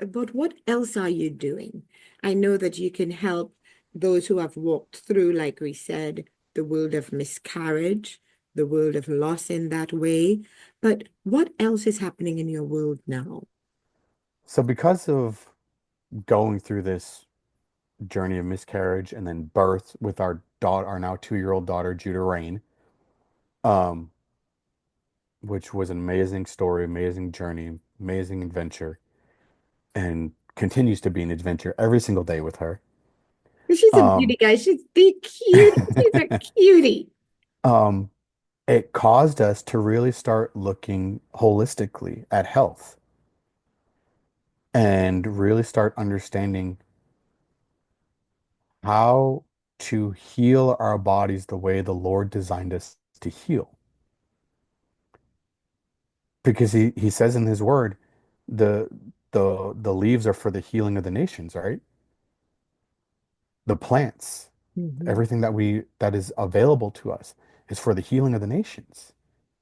Speaker 1: but what else are you doing? I know that you can help those who have walked through, like we said, the world of miscarriage, the world of loss in that way. But what else is happening in your world now?
Speaker 2: So because of going through this journey of miscarriage and then birth with our daughter, our now 2-year-old daughter, Judah Rain, um, which was an amazing story, amazing journey, amazing adventure, and continues to be an adventure every single day with her.
Speaker 1: She's a
Speaker 2: Um,
Speaker 1: beauty, guys. She's the cute. She's a cutie.
Speaker 2: um, it caused us to really start looking holistically at health and really start understanding how to heal our bodies the way the Lord designed us to heal. Because he says in his word, the the leaves are for the healing of the nations, right? The plants,
Speaker 1: Mhm.
Speaker 2: everything that is available to us is for the healing of the nations,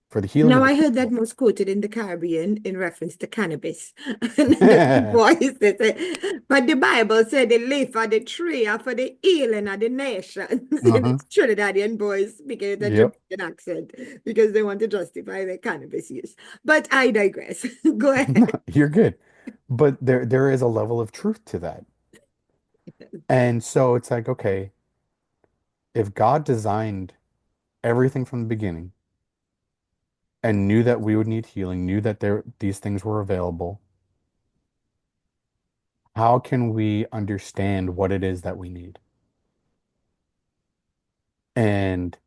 Speaker 2: for the healing
Speaker 1: Now,
Speaker 2: of the
Speaker 1: I heard that
Speaker 2: people.
Speaker 1: most quoted in the Caribbean in reference to cannabis. And the voice they say, but the Bible said the leaf of the tree are for the healing of the nations. And
Speaker 2: Uh-huh.
Speaker 1: it's Trinidadian boys speaking with a
Speaker 2: Yep.
Speaker 1: Jamaican accent because they want to justify their cannabis use. But I digress. Go ahead.
Speaker 2: You're good. But there is a level of truth to that. And so it's like, okay, if God designed everything from the beginning and knew that we would need healing, knew that these things were available, how can we understand what it is that we need? And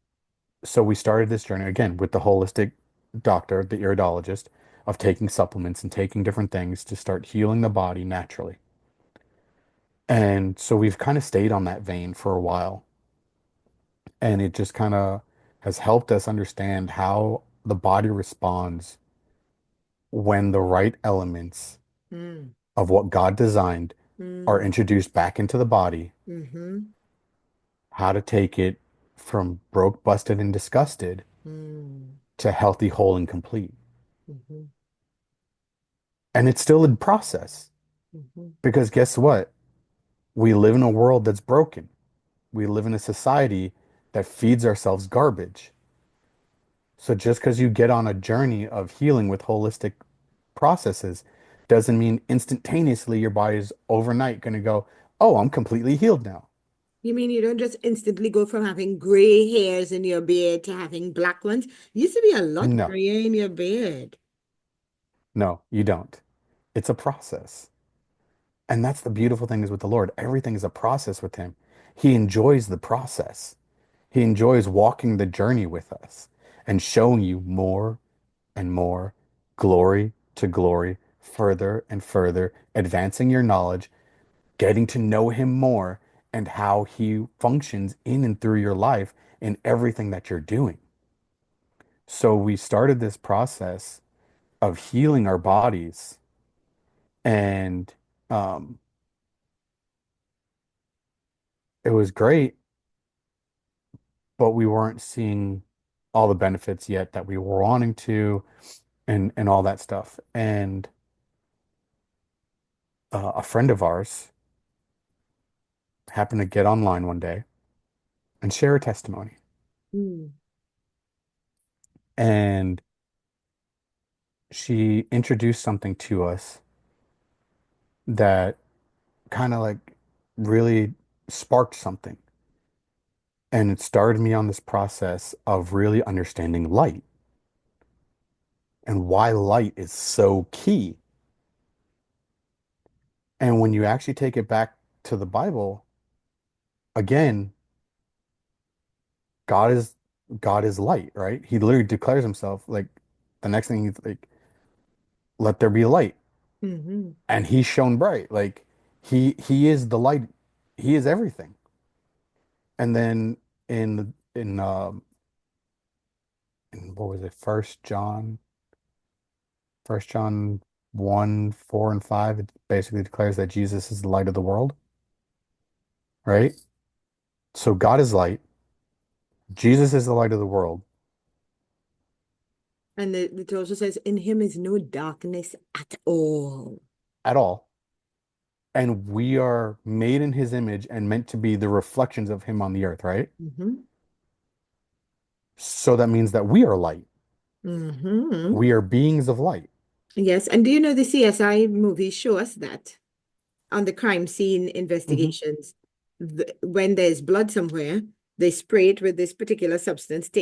Speaker 2: so we started this journey again with the holistic doctor, the iridologist, of taking supplements and taking different things to start healing the body naturally. And so we've kind of stayed on that vein for a while. And it just kind of has helped us understand how the body responds when the right elements
Speaker 1: Mm,
Speaker 2: of what God designed are
Speaker 1: mm,
Speaker 2: introduced back into the body,
Speaker 1: mm-hmm,
Speaker 2: how to take it from broke, busted, and disgusted
Speaker 1: mm,
Speaker 2: to healthy, whole, and complete.
Speaker 1: mm-hmm.
Speaker 2: And it's still in process.
Speaker 1: Mhm.
Speaker 2: Because guess what? We live in a world that's broken. We live in a society that feeds ourselves garbage. So just because you get on a journey of healing with holistic processes doesn't mean instantaneously your body's overnight going to go, oh, I'm completely healed now.
Speaker 1: You mean you don't just instantly go from having gray hairs in your beard to having black ones? Used to be a lot
Speaker 2: No,
Speaker 1: grayer in your beard.
Speaker 2: no, you don't. It's a process. And that's the beautiful thing is with the Lord. Everything is a process with him. He enjoys the process. He enjoys walking the journey with us and showing you more and more glory to glory, further and further, advancing your knowledge, getting to know him more and how he functions in and through your life in everything that you're doing. So we started this process of healing our bodies and um, it was great, but we weren't seeing all the benefits yet that we were wanting to and all that stuff. And a friend of ours happened to get online one day and share a testimony.
Speaker 1: Mm.
Speaker 2: And she introduced something to us that kind of like really sparked something. And it started me on this process of really understanding light and why light is so key. And when you actually take it back to the Bible, again, God is God is light, right? He literally declares himself like the next thing he's like, let there be light.
Speaker 1: Hmm.
Speaker 2: And he shone bright. Like he is the light. He is everything. And then in what was it, First John 1, 4, and 5, it basically declares that Jesus is the light of the world, right? So God is light, Jesus is the light of the world
Speaker 1: And it also says, in him is no darkness at all.
Speaker 2: at all. And we are made in his image and meant to be the reflections of him on the earth, right?
Speaker 1: Hmm.
Speaker 2: So that means that we are light.
Speaker 1: Hmm.
Speaker 2: We are beings of light.
Speaker 1: Yes. And do you know the CSI movies show us that on the crime scene
Speaker 2: Hmm.
Speaker 1: investigations, when there's blood somewhere, they spray it with this particular substance, they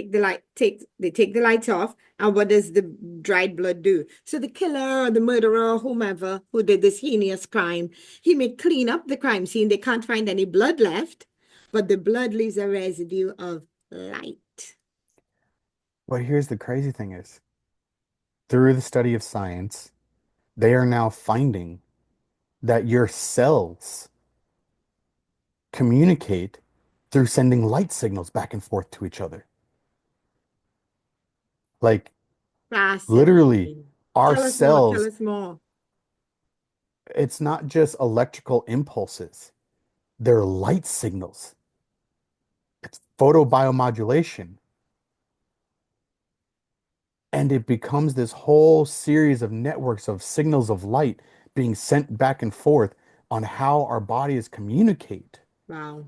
Speaker 1: take the lights off, and what does the dried blood do? So the killer or the murderer or whomever who did this heinous crime, he may clean up the crime scene. They can't find any blood left, but the blood leaves a residue of light.
Speaker 2: But here's the crazy thing is, through the study of science, they are now finding that your cells communicate through sending light signals back and forth to each other. Like literally,
Speaker 1: Fascinating.
Speaker 2: our
Speaker 1: Tell us more. Tell
Speaker 2: cells,
Speaker 1: us more.
Speaker 2: it's not just electrical impulses, they're light signals. It's photobiomodulation. And it becomes this whole series of networks of signals of light being sent back and forth on how our bodies communicate.
Speaker 1: Wow.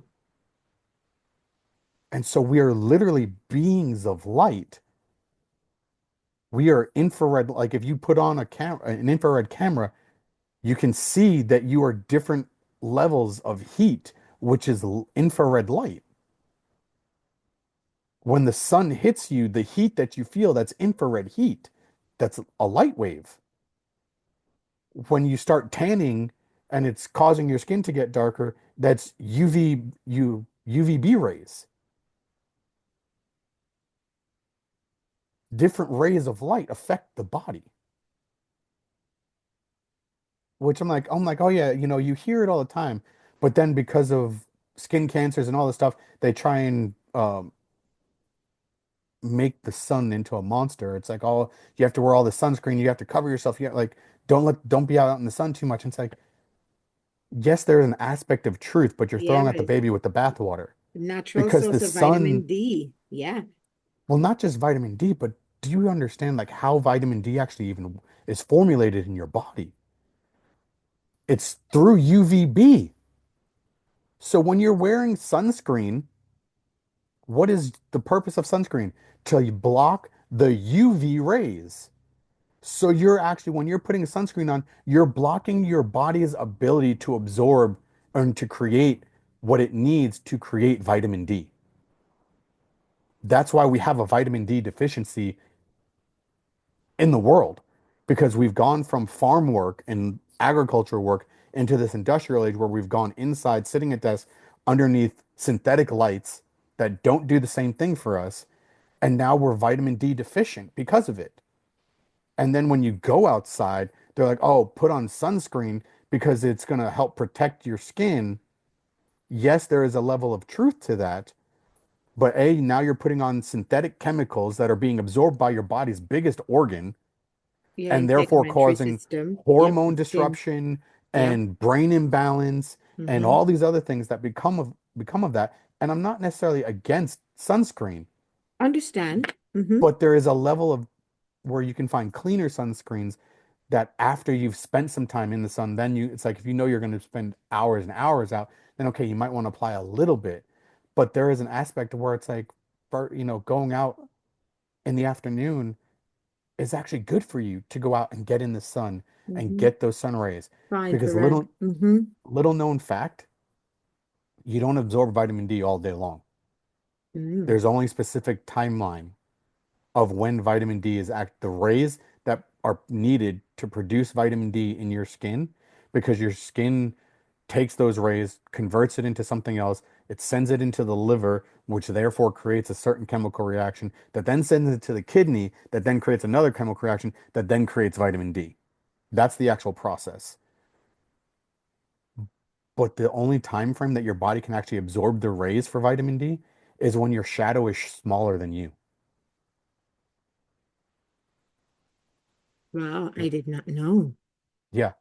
Speaker 2: And so we are literally beings of light. We are infrared, like if you put on an infrared camera, you can see that you are different levels of heat, which is infrared light. When the sun hits you, the heat that you feel, that's infrared heat. That's a light wave. When you start tanning and it's causing your skin to get darker, that's UVB rays. Different rays of light affect the body. Which I'm like, oh yeah, you hear it all the time, but then because of skin cancers and all this stuff, they try and make the sun into a monster. It's like, oh, you have to wear all the sunscreen, you have to cover yourself. Like, don't be out in the sun too much. And it's like, yes, there's an aspect of truth, but you're throwing out the
Speaker 1: Yes.
Speaker 2: baby with the bathwater
Speaker 1: Natural
Speaker 2: because
Speaker 1: source
Speaker 2: the
Speaker 1: of
Speaker 2: sun,
Speaker 1: vitamin D. Yeah.
Speaker 2: well, not just vitamin D, but do you understand like how vitamin D actually even is formulated in your body? It's through UVB. So when you're wearing sunscreen, what is the purpose of sunscreen? To block the UV rays. So you're actually, when you're putting sunscreen on, you're blocking your body's ability to absorb and to create what it needs to create vitamin D. That's why we have a vitamin D deficiency in the world, because we've gone from farm work and agriculture work into this industrial age where we've gone inside, sitting at desks underneath synthetic lights that don't do the same thing for us. And now we're vitamin D deficient because of it. And then when you go outside, they're like, oh, put on sunscreen because it's going to help protect your skin. Yes, there is a level of truth to that. But A, now you're putting on synthetic chemicals that are being absorbed by your body's biggest organ
Speaker 1: Your
Speaker 2: and therefore
Speaker 1: integumentary
Speaker 2: causing
Speaker 1: system. Yep,
Speaker 2: hormone
Speaker 1: the skin.
Speaker 2: disruption
Speaker 1: Yep.
Speaker 2: and brain imbalance and
Speaker 1: Mm-hmm.
Speaker 2: all these other things that become of that. And I'm not necessarily against sunscreen,
Speaker 1: Understand. Mm-hmm.
Speaker 2: but there is a level of where you can find cleaner sunscreens that after you've spent some time in the sun, then it's like if you know you're going to spend hours and hours out, then okay, you might want to apply a little bit. But there is an aspect where it's like, going out in the afternoon is actually good for you to go out and get in the sun and
Speaker 1: Mm-hmm.
Speaker 2: get those sun rays.
Speaker 1: Fine
Speaker 2: Because
Speaker 1: for red. Mm-hmm.
Speaker 2: little known fact, you don't absorb vitamin D all day long.
Speaker 1: Mm.
Speaker 2: There's only specific timeline of when vitamin D is the rays that are needed to produce vitamin D in your skin, because your skin takes those rays, converts it into something else, it sends it into the liver, which therefore creates a certain chemical reaction that then sends it to the kidney, that then creates another chemical reaction that then creates vitamin D. That's the actual process. But the only time frame that your body can actually absorb the rays for vitamin D is when your shadow is smaller than you.
Speaker 1: Wow, I did not know.
Speaker 2: Yeah.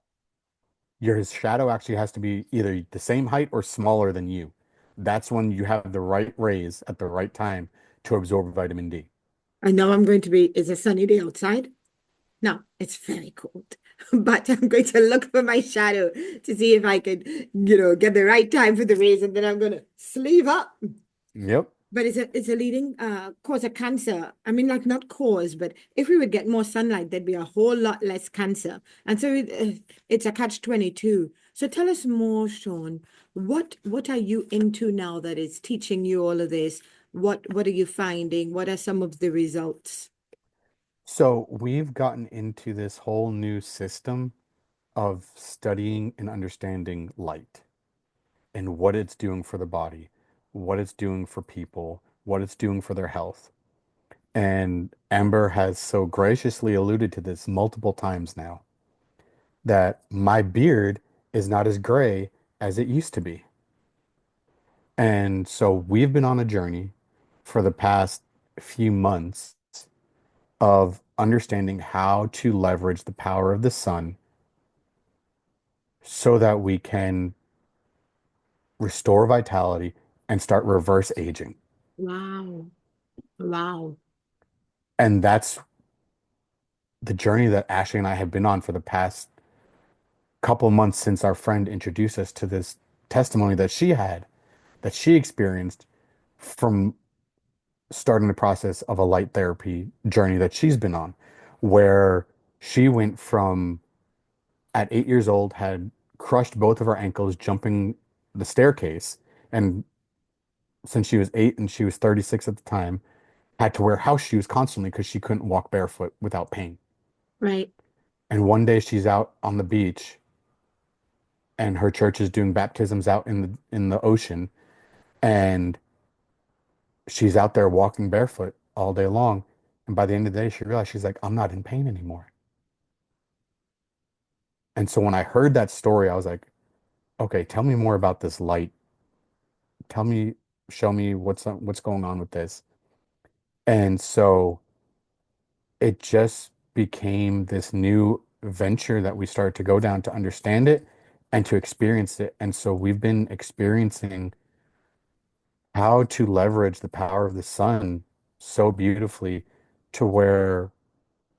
Speaker 2: Your shadow actually has to be either the same height or smaller than you. That's when you have the right rays at the right time to absorb vitamin D.
Speaker 1: I know I'm going to be, it's a sunny day outside. No, it's very cold. But I'm going to look for my shadow to see if I could, get the right time for the rays, and then I'm going to sleeve up.
Speaker 2: Yep.
Speaker 1: But it's a leading cause of cancer. I mean, like not cause, but if we would get more sunlight, there'd be a whole lot less cancer. And so it's a catch-22. So tell us more, Sean. What are you into now that is teaching you all of this? What are you finding? What are some of the results?
Speaker 2: So we've gotten into this whole new system of studying and understanding light and what it's doing for the body, what it's doing for people, what it's doing for their health. And Amber has so graciously alluded to this multiple times now that my beard is not as gray as it used to be. And so we've been on a journey for the past few months of understanding how to leverage the power of the sun so that we can restore vitality and start reverse aging.
Speaker 1: Wow. Wow.
Speaker 2: And that's the journey that Ashley and I have been on for the past couple months since our friend introduced us to this testimony that she had, that she experienced from starting the process of a light therapy journey that she's been on, where she went from at 8 years old, had crushed both of her ankles jumping the staircase. And since she was 8 and she was 36 at the time, had to wear house shoes constantly because she couldn't walk barefoot without pain.
Speaker 1: Right.
Speaker 2: And one day she's out on the beach and her church is doing baptisms out in the ocean, and she's out there walking barefoot all day long. And by the end of the day, she realized, she's like, I'm not in pain anymore. And so when I heard that story, I was like, okay, tell me more about this light. Tell me, show me what's going on with this. And so it just became this new venture that we started to go down to understand it and to experience it. And so we've been experiencing how to leverage the power of the sun so beautifully to where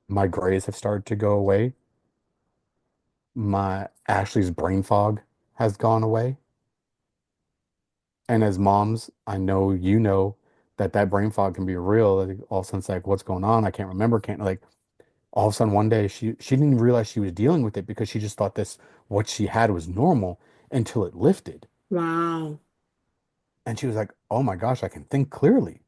Speaker 2: my grays have started to go away. my Ashley's brain fog has gone away. And as moms, I know you know that that brain fog can be real. Like, all of a sudden, it's like, what's going on? I can't remember. Can't like all of a sudden one day she didn't even realize she was dealing with it because she just thought this what she had was normal until it lifted.
Speaker 1: Wow.
Speaker 2: And she was like, "Oh my gosh, I can think clearly."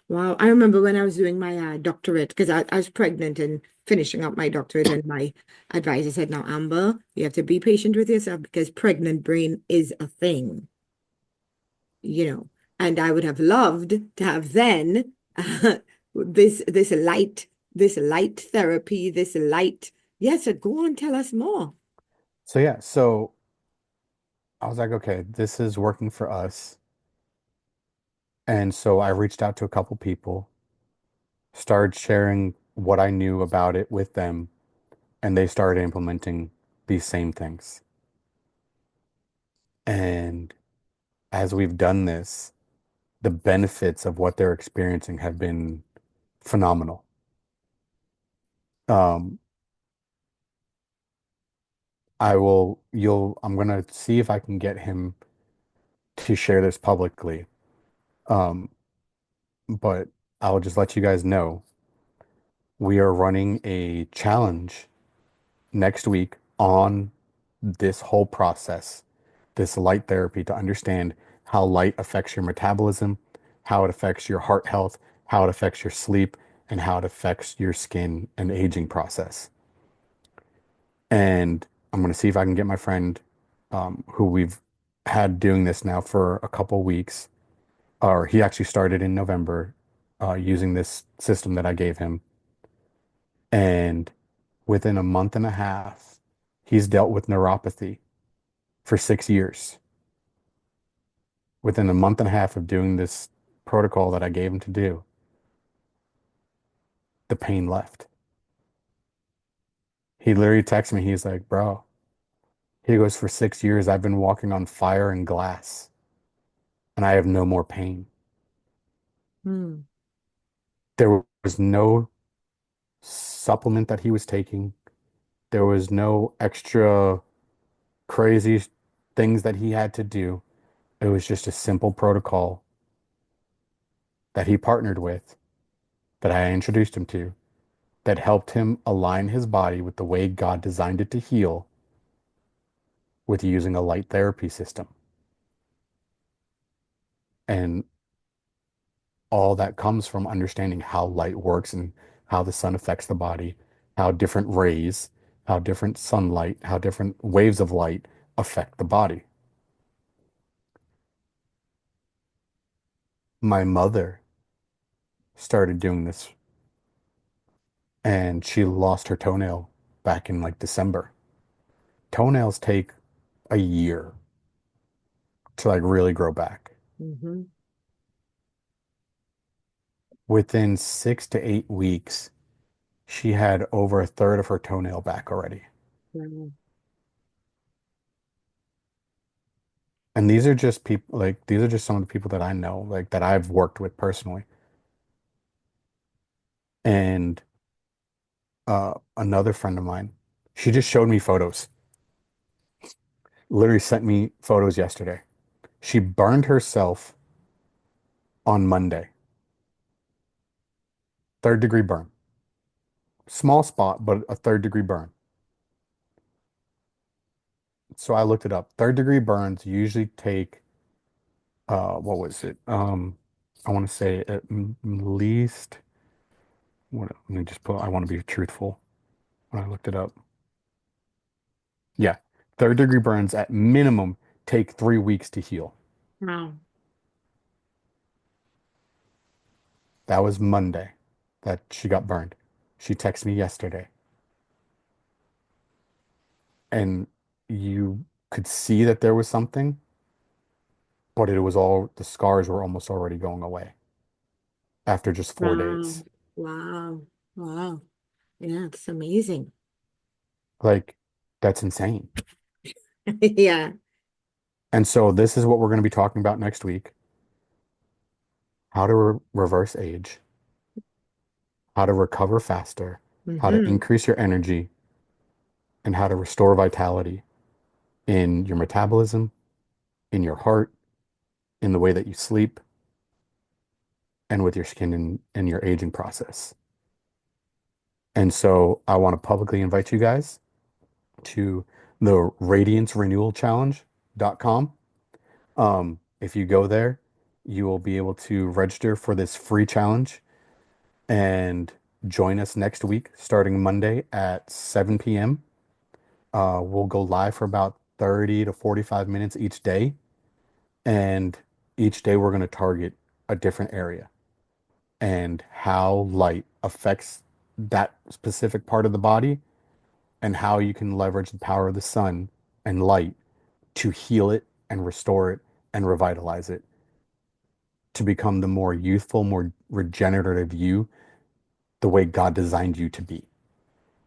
Speaker 1: Wow. I remember when I was doing my doctorate, because I was pregnant and finishing up my doctorate, and my advisor said, "Now, Amber, you have to be patient with yourself because pregnant brain is a thing, you know." And I would have loved to have then this light therapy, this light. Yes, so go on, tell us more.
Speaker 2: So yeah, so I was like, okay, this is working for us. And so I reached out to a couple people, started sharing what I knew about it with them, and they started implementing these same things. And as we've done this, the benefits of what they're experiencing have been phenomenal. Um, I'm gonna see if I can get him to share this publicly. Um, but I'll just let you guys know we are running a challenge next week on this whole process, this light therapy to understand how light affects your metabolism, how it affects your heart health, how it affects your sleep, and how it affects your skin and aging process. And I'm going to see if I can get my friend, who we've had doing this now for a couple weeks, or he actually started in November, using this system that I gave him. And within a month and a half, he's dealt with neuropathy for 6 years. Within a month and a half of doing this protocol that I gave him to do, the pain left. He literally texted me. He's like, bro, he goes, for 6 years, I've been walking on fire and glass, and I have no more pain.
Speaker 1: Hmm.
Speaker 2: There was no supplement that he was taking. There was no extra crazy things that he had to do. It was just a simple protocol that he partnered with, that I introduced him to, that helped him align his body with the way God designed it to heal with using a light therapy system. And all that comes from understanding how light works and how the sun affects the body, how different rays, how different sunlight, how different waves of light affect the body. My mother started doing this and she lost her toenail back in like December. Toenails take a year to like really grow back.
Speaker 1: Mm-hmm.
Speaker 2: Within 6 to 8 weeks, she had over a third of her toenail back already.
Speaker 1: Wow.
Speaker 2: And these are just people, like, these are just some of the people that I know, like, that I've worked with personally. And another friend of mine, she just showed me photos, literally sent me photos yesterday. She burned herself on Monday, 3rd-degree burn. Small spot, but a 3rd-degree burn. So I looked it up. 3rd-degree burns usually take, what was it? I want to say at least, let me just put, I want to be truthful when I looked it up. Yeah. 3rd-degree burns at minimum take 3 weeks to heal.
Speaker 1: Wow.
Speaker 2: That was Monday that she got burned. She texted me yesterday, and you could see that there was something, but it was all, the scars were almost already going away after just 4 days.
Speaker 1: Wow. Wow. Wow. Yeah, it's amazing.
Speaker 2: Like, that's insane.
Speaker 1: Yeah.
Speaker 2: And so this is what we're going to be talking about next week: how to reverse age, how to recover faster, how to
Speaker 1: Hmm.
Speaker 2: increase your energy, and how to restore vitality in your metabolism, in your heart, in the way that you sleep, and with your skin and your aging process. And so I want to publicly invite you guys to the radiancerenewalchallenge.com. If you go there, you will be able to register for this free challenge and join us next week starting Monday at 7 p.m. We'll go live for about 30 to 45 minutes each day. And each day we're going to target a different area and how light affects that specific part of the body and how you can leverage the power of the sun and light to heal it and restore it and revitalize it to become the more youthful, more regenerative you, the way God designed you to be.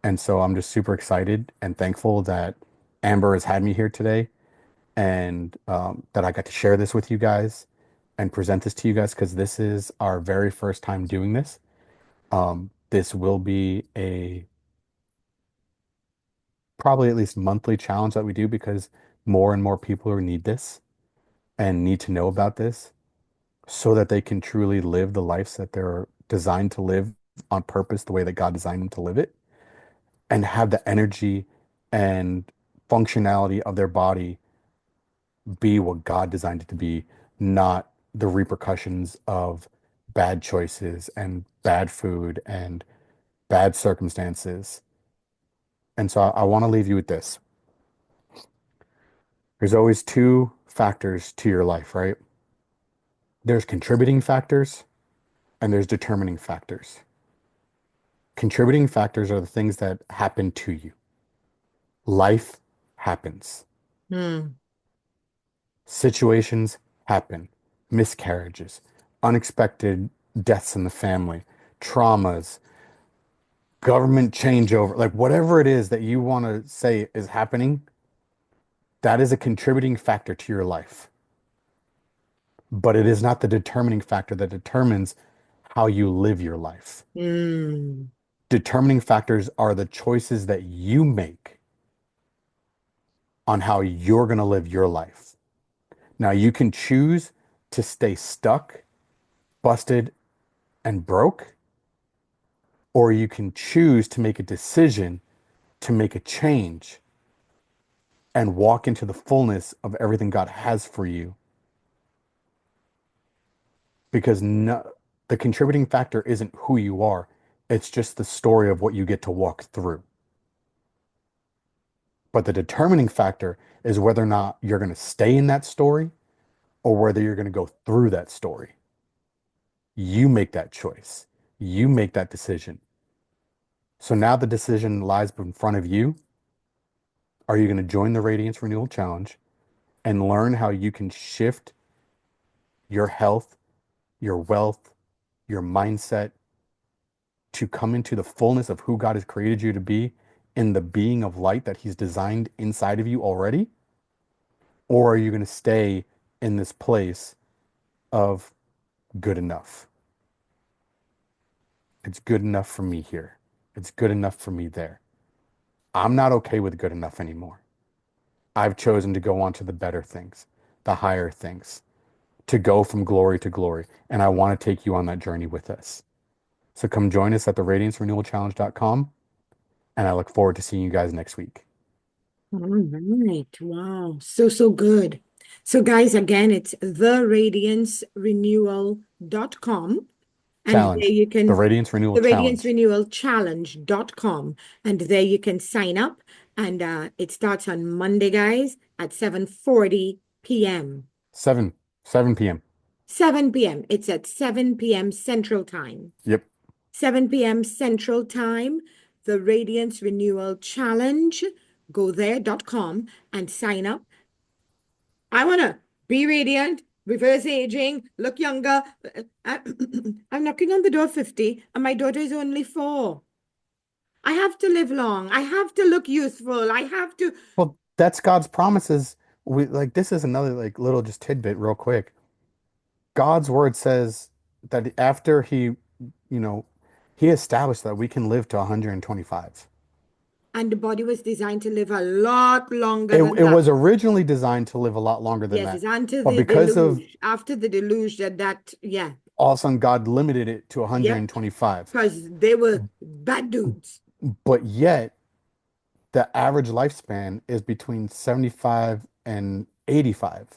Speaker 2: And so I'm just super excited and thankful that Amber has had me here today and that I got to share this with you guys and present this to you guys because this is our very first time doing this. This will be a probably at least monthly challenge that we do because more and more people need this and need to know about this so that they can truly live the lives that they're designed to live on purpose, the way that God designed them to live it, and have the energy and functionality of their body be what God designed it to be, not the repercussions of bad choices and bad food and bad circumstances. And so I want to leave you with this. There's always two factors to your life, right? There's contributing factors and there's determining factors. Contributing factors are the things that happen to you. Life happens.
Speaker 1: Hmm.
Speaker 2: Situations happen. Miscarriages, unexpected deaths in the family, traumas, government changeover, like whatever it is that you want to say is happening, that is a contributing factor to your life. But it is not the determining factor that determines how you live your life.
Speaker 1: Hmm.
Speaker 2: Determining factors are the choices that you make on how you're going to live your life. Now, you can choose to stay stuck, busted, and broke, or you can choose to make a decision to make a change and walk into the fullness of everything God has for you. Because the contributing factor isn't who you are, it's just the story of what you get to walk through. But the determining factor is whether or not you're going to stay in that story or whether you're going to go through that story. You make that choice. You make that decision. So now the decision lies in front of you. Are you going to join the Radiance Renewal Challenge and learn how you can shift your health, your wealth, your mindset to come into the fullness of who God has created you to be in the being of light that He's designed inside of you already? Or are you going to stay in this place of good enough? It's good enough for me here. It's good enough for me there. I'm not okay with good enough anymore. I've chosen to go on to the better things, the higher things, to go from glory to glory. And I want to take you on that journey with us. So come join us at the radiancerenewalchallenge.com. And I look forward to seeing you guys next week.
Speaker 1: All right. Wow. So, so good. So, guys, again, it's theradiancerenewal.com. And there
Speaker 2: Challenge,
Speaker 1: you
Speaker 2: the
Speaker 1: can,
Speaker 2: Radiance Renewal
Speaker 1: the Radiance
Speaker 2: Challenge,
Speaker 1: Renewal Challenge.com. And there you can sign up. And it starts on Monday, guys, at 7:40 p.m.
Speaker 2: 7 p.m.
Speaker 1: 7 p.m. It's at 7 p.m. Central Time.
Speaker 2: Yep.
Speaker 1: 7 p.m. Central Time, the Radiance Renewal Challenge. Go there.com and sign up. I want to be radiant, reverse aging, look younger. I'm knocking on the door 50, and my daughter is only 4. I have to live long. I have to look youthful. I have to.
Speaker 2: Well, that's God's promises. We like this is another like little just tidbit real quick. God's word says that after he, you know, he established that we can live to 125.
Speaker 1: And the body was designed to live a lot longer than
Speaker 2: It
Speaker 1: that.
Speaker 2: was originally designed to live a lot longer than
Speaker 1: Yes,
Speaker 2: that.
Speaker 1: it's until
Speaker 2: But
Speaker 1: the
Speaker 2: because of
Speaker 1: deluge. After the deluge, yeah,
Speaker 2: all of a sudden God limited it to
Speaker 1: yep,
Speaker 2: 125.
Speaker 1: because they were bad dudes.
Speaker 2: But yet the average lifespan is between 75 and 85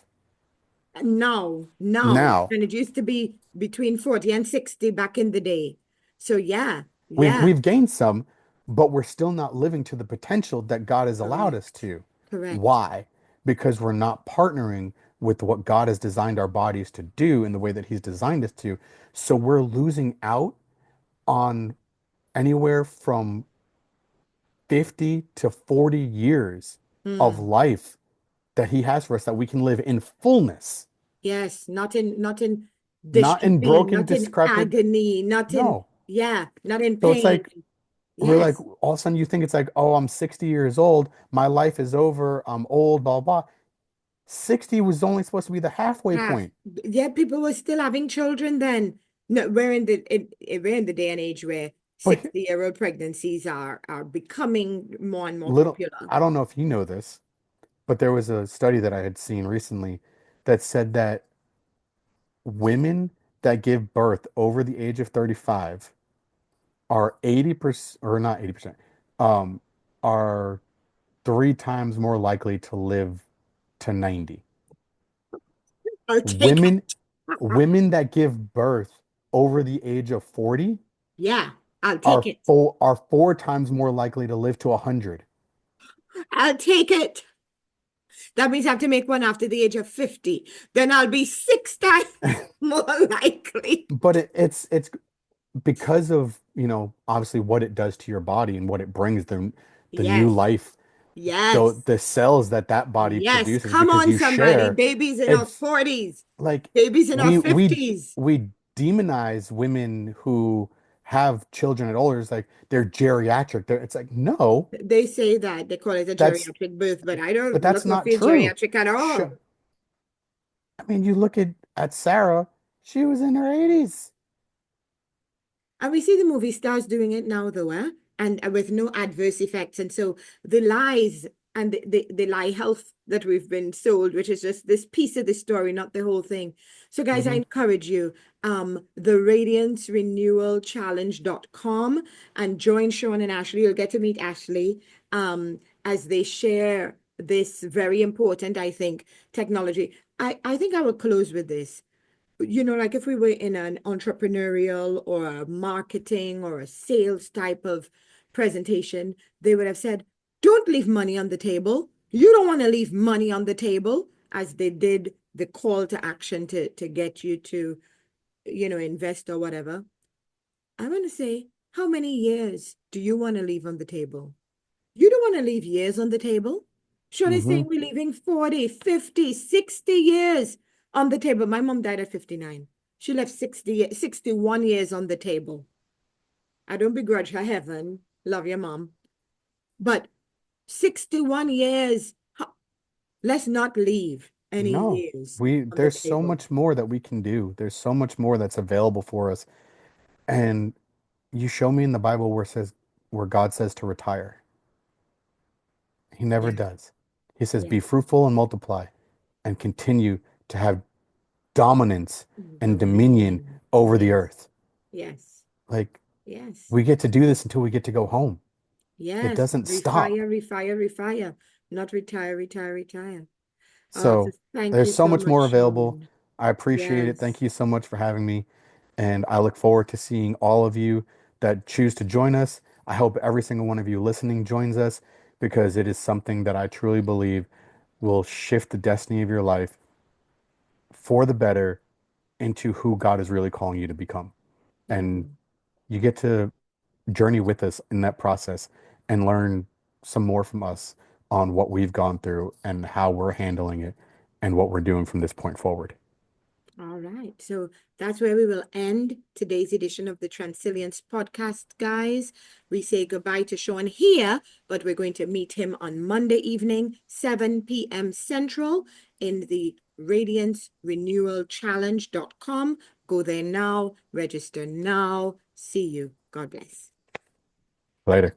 Speaker 1: And now,
Speaker 2: now.
Speaker 1: and it used to be between 40 and 60 back in the day. So yeah,
Speaker 2: We've
Speaker 1: yeah,
Speaker 2: we've gained some, but we're still not living to the potential that God has allowed us
Speaker 1: correct,
Speaker 2: to.
Speaker 1: correct.
Speaker 2: Why? Because we're not partnering with what God has designed our bodies to do in the way that He's designed us to. So we're losing out on anywhere from 50 to 40 years of
Speaker 1: Hmm.
Speaker 2: life that He has for us that we can live in fullness,
Speaker 1: Yes, not in
Speaker 2: not in
Speaker 1: dystrophy,
Speaker 2: broken,
Speaker 1: not in
Speaker 2: decrepit.
Speaker 1: agony, not in,
Speaker 2: No.
Speaker 1: yeah, not in
Speaker 2: So it's
Speaker 1: pain.
Speaker 2: like we're like
Speaker 1: Yes,
Speaker 2: all of a sudden you think it's like, oh, I'm 60 years old, my life is over, I'm old, blah blah. 60 was only supposed to be the halfway
Speaker 1: half.
Speaker 2: point.
Speaker 1: Yeah, people were still having children then. No, we're in the day and age where
Speaker 2: But
Speaker 1: 60-year-old pregnancies are becoming more and more
Speaker 2: little,
Speaker 1: popular.
Speaker 2: I don't know if you know this, but there was a study that I had seen recently that said that women that give birth over the age of 35 are 80%, or not 80%, um, are three times more likely to live to 90.
Speaker 1: I'll take
Speaker 2: Women,
Speaker 1: it.
Speaker 2: women that give birth over the age of 40
Speaker 1: Yeah, I'll take it.
Speaker 2: are four times more likely to live to 100.
Speaker 1: I'll take it. That means I have to make one after the age of 50. Then I'll be six times more likely.
Speaker 2: But it's because of, obviously what it does to your body and what it brings the new
Speaker 1: Yes,
Speaker 2: life, though
Speaker 1: yes,
Speaker 2: the cells that body
Speaker 1: yes.
Speaker 2: produces
Speaker 1: Come
Speaker 2: because
Speaker 1: on,
Speaker 2: you
Speaker 1: somebody.
Speaker 2: share.
Speaker 1: Babies in our
Speaker 2: It's
Speaker 1: 40s,
Speaker 2: like
Speaker 1: babies in our
Speaker 2: we we
Speaker 1: 50s.
Speaker 2: we demonize women who have children at older. It's like they're geriatric. It's like, no,
Speaker 1: They say that they call it a
Speaker 2: that's
Speaker 1: geriatric birth, but I
Speaker 2: but
Speaker 1: don't
Speaker 2: that's
Speaker 1: look or
Speaker 2: not
Speaker 1: feel
Speaker 2: true.
Speaker 1: geriatric at
Speaker 2: Sh
Speaker 1: all.
Speaker 2: I mean, you look at Sarah, she was in her 80s.
Speaker 1: And we see the movie stars doing it now, though, eh? And with no adverse effects. And so the lies and the lie health that we've been sold, which is just this piece of the story, not the whole thing. So, guys, I
Speaker 2: Hmm.
Speaker 1: encourage you, the Radiance Renewal Challenge.com, and join Sean and Ashley. You'll get to meet Ashley as they share this very important, I think, technology. I think I will close with this. Like if we were in an entrepreneurial or a marketing or a sales type of presentation, they would have said, don't leave money on the table. You don't want to leave money on the table, as they did the call to action to get you to, invest or whatever. I want to say, how many years do you want to leave on the table? You don't want to leave years on the table. Sean is
Speaker 2: Hmm.
Speaker 1: saying we're leaving 40, 50, 60 years on the table. My mom died at 59. She left 61 years on the table. I don't begrudge her heaven. Love your mom. But 61 years, let's not leave any
Speaker 2: No,
Speaker 1: years
Speaker 2: we
Speaker 1: on the
Speaker 2: there's so
Speaker 1: table.
Speaker 2: much more that we can do. There's so much more that's available for us. And you show me in the Bible where God says to retire. He never
Speaker 1: Yeah,
Speaker 2: does. He says,
Speaker 1: yeah.
Speaker 2: be fruitful and multiply and continue to have dominance and dominion
Speaker 1: Dominion.
Speaker 2: over the
Speaker 1: Yes,
Speaker 2: earth.
Speaker 1: yes,
Speaker 2: Like
Speaker 1: yes.
Speaker 2: we get to do this until we get to go home. It
Speaker 1: Yes,
Speaker 2: doesn't stop.
Speaker 1: refire, refire, refire. Not retire, retire, retire. So
Speaker 2: So
Speaker 1: thank
Speaker 2: there's
Speaker 1: you
Speaker 2: so
Speaker 1: so
Speaker 2: much
Speaker 1: much,
Speaker 2: more available.
Speaker 1: Sean.
Speaker 2: I appreciate it.
Speaker 1: Yes.
Speaker 2: Thank you so much for having me. And I look forward to seeing all of you that choose to join us. I hope every single one of you listening joins us because it is something that I truly believe will shift the destiny of your life for the better into who God is really calling you to become. And
Speaker 1: Mhm.
Speaker 2: you get to journey with us in that process and learn some more from us on what we've gone through and how we're handling it and what we're doing from this point forward.
Speaker 1: All right. So that's where we will end today's edition of the Transilience podcast, guys. We say goodbye to Sean here, but we're going to meet him on Monday evening, 7 p.m. Central, in the Radiance Renewal Challenge.com. Go there now, register now. See you. God bless.
Speaker 2: Later.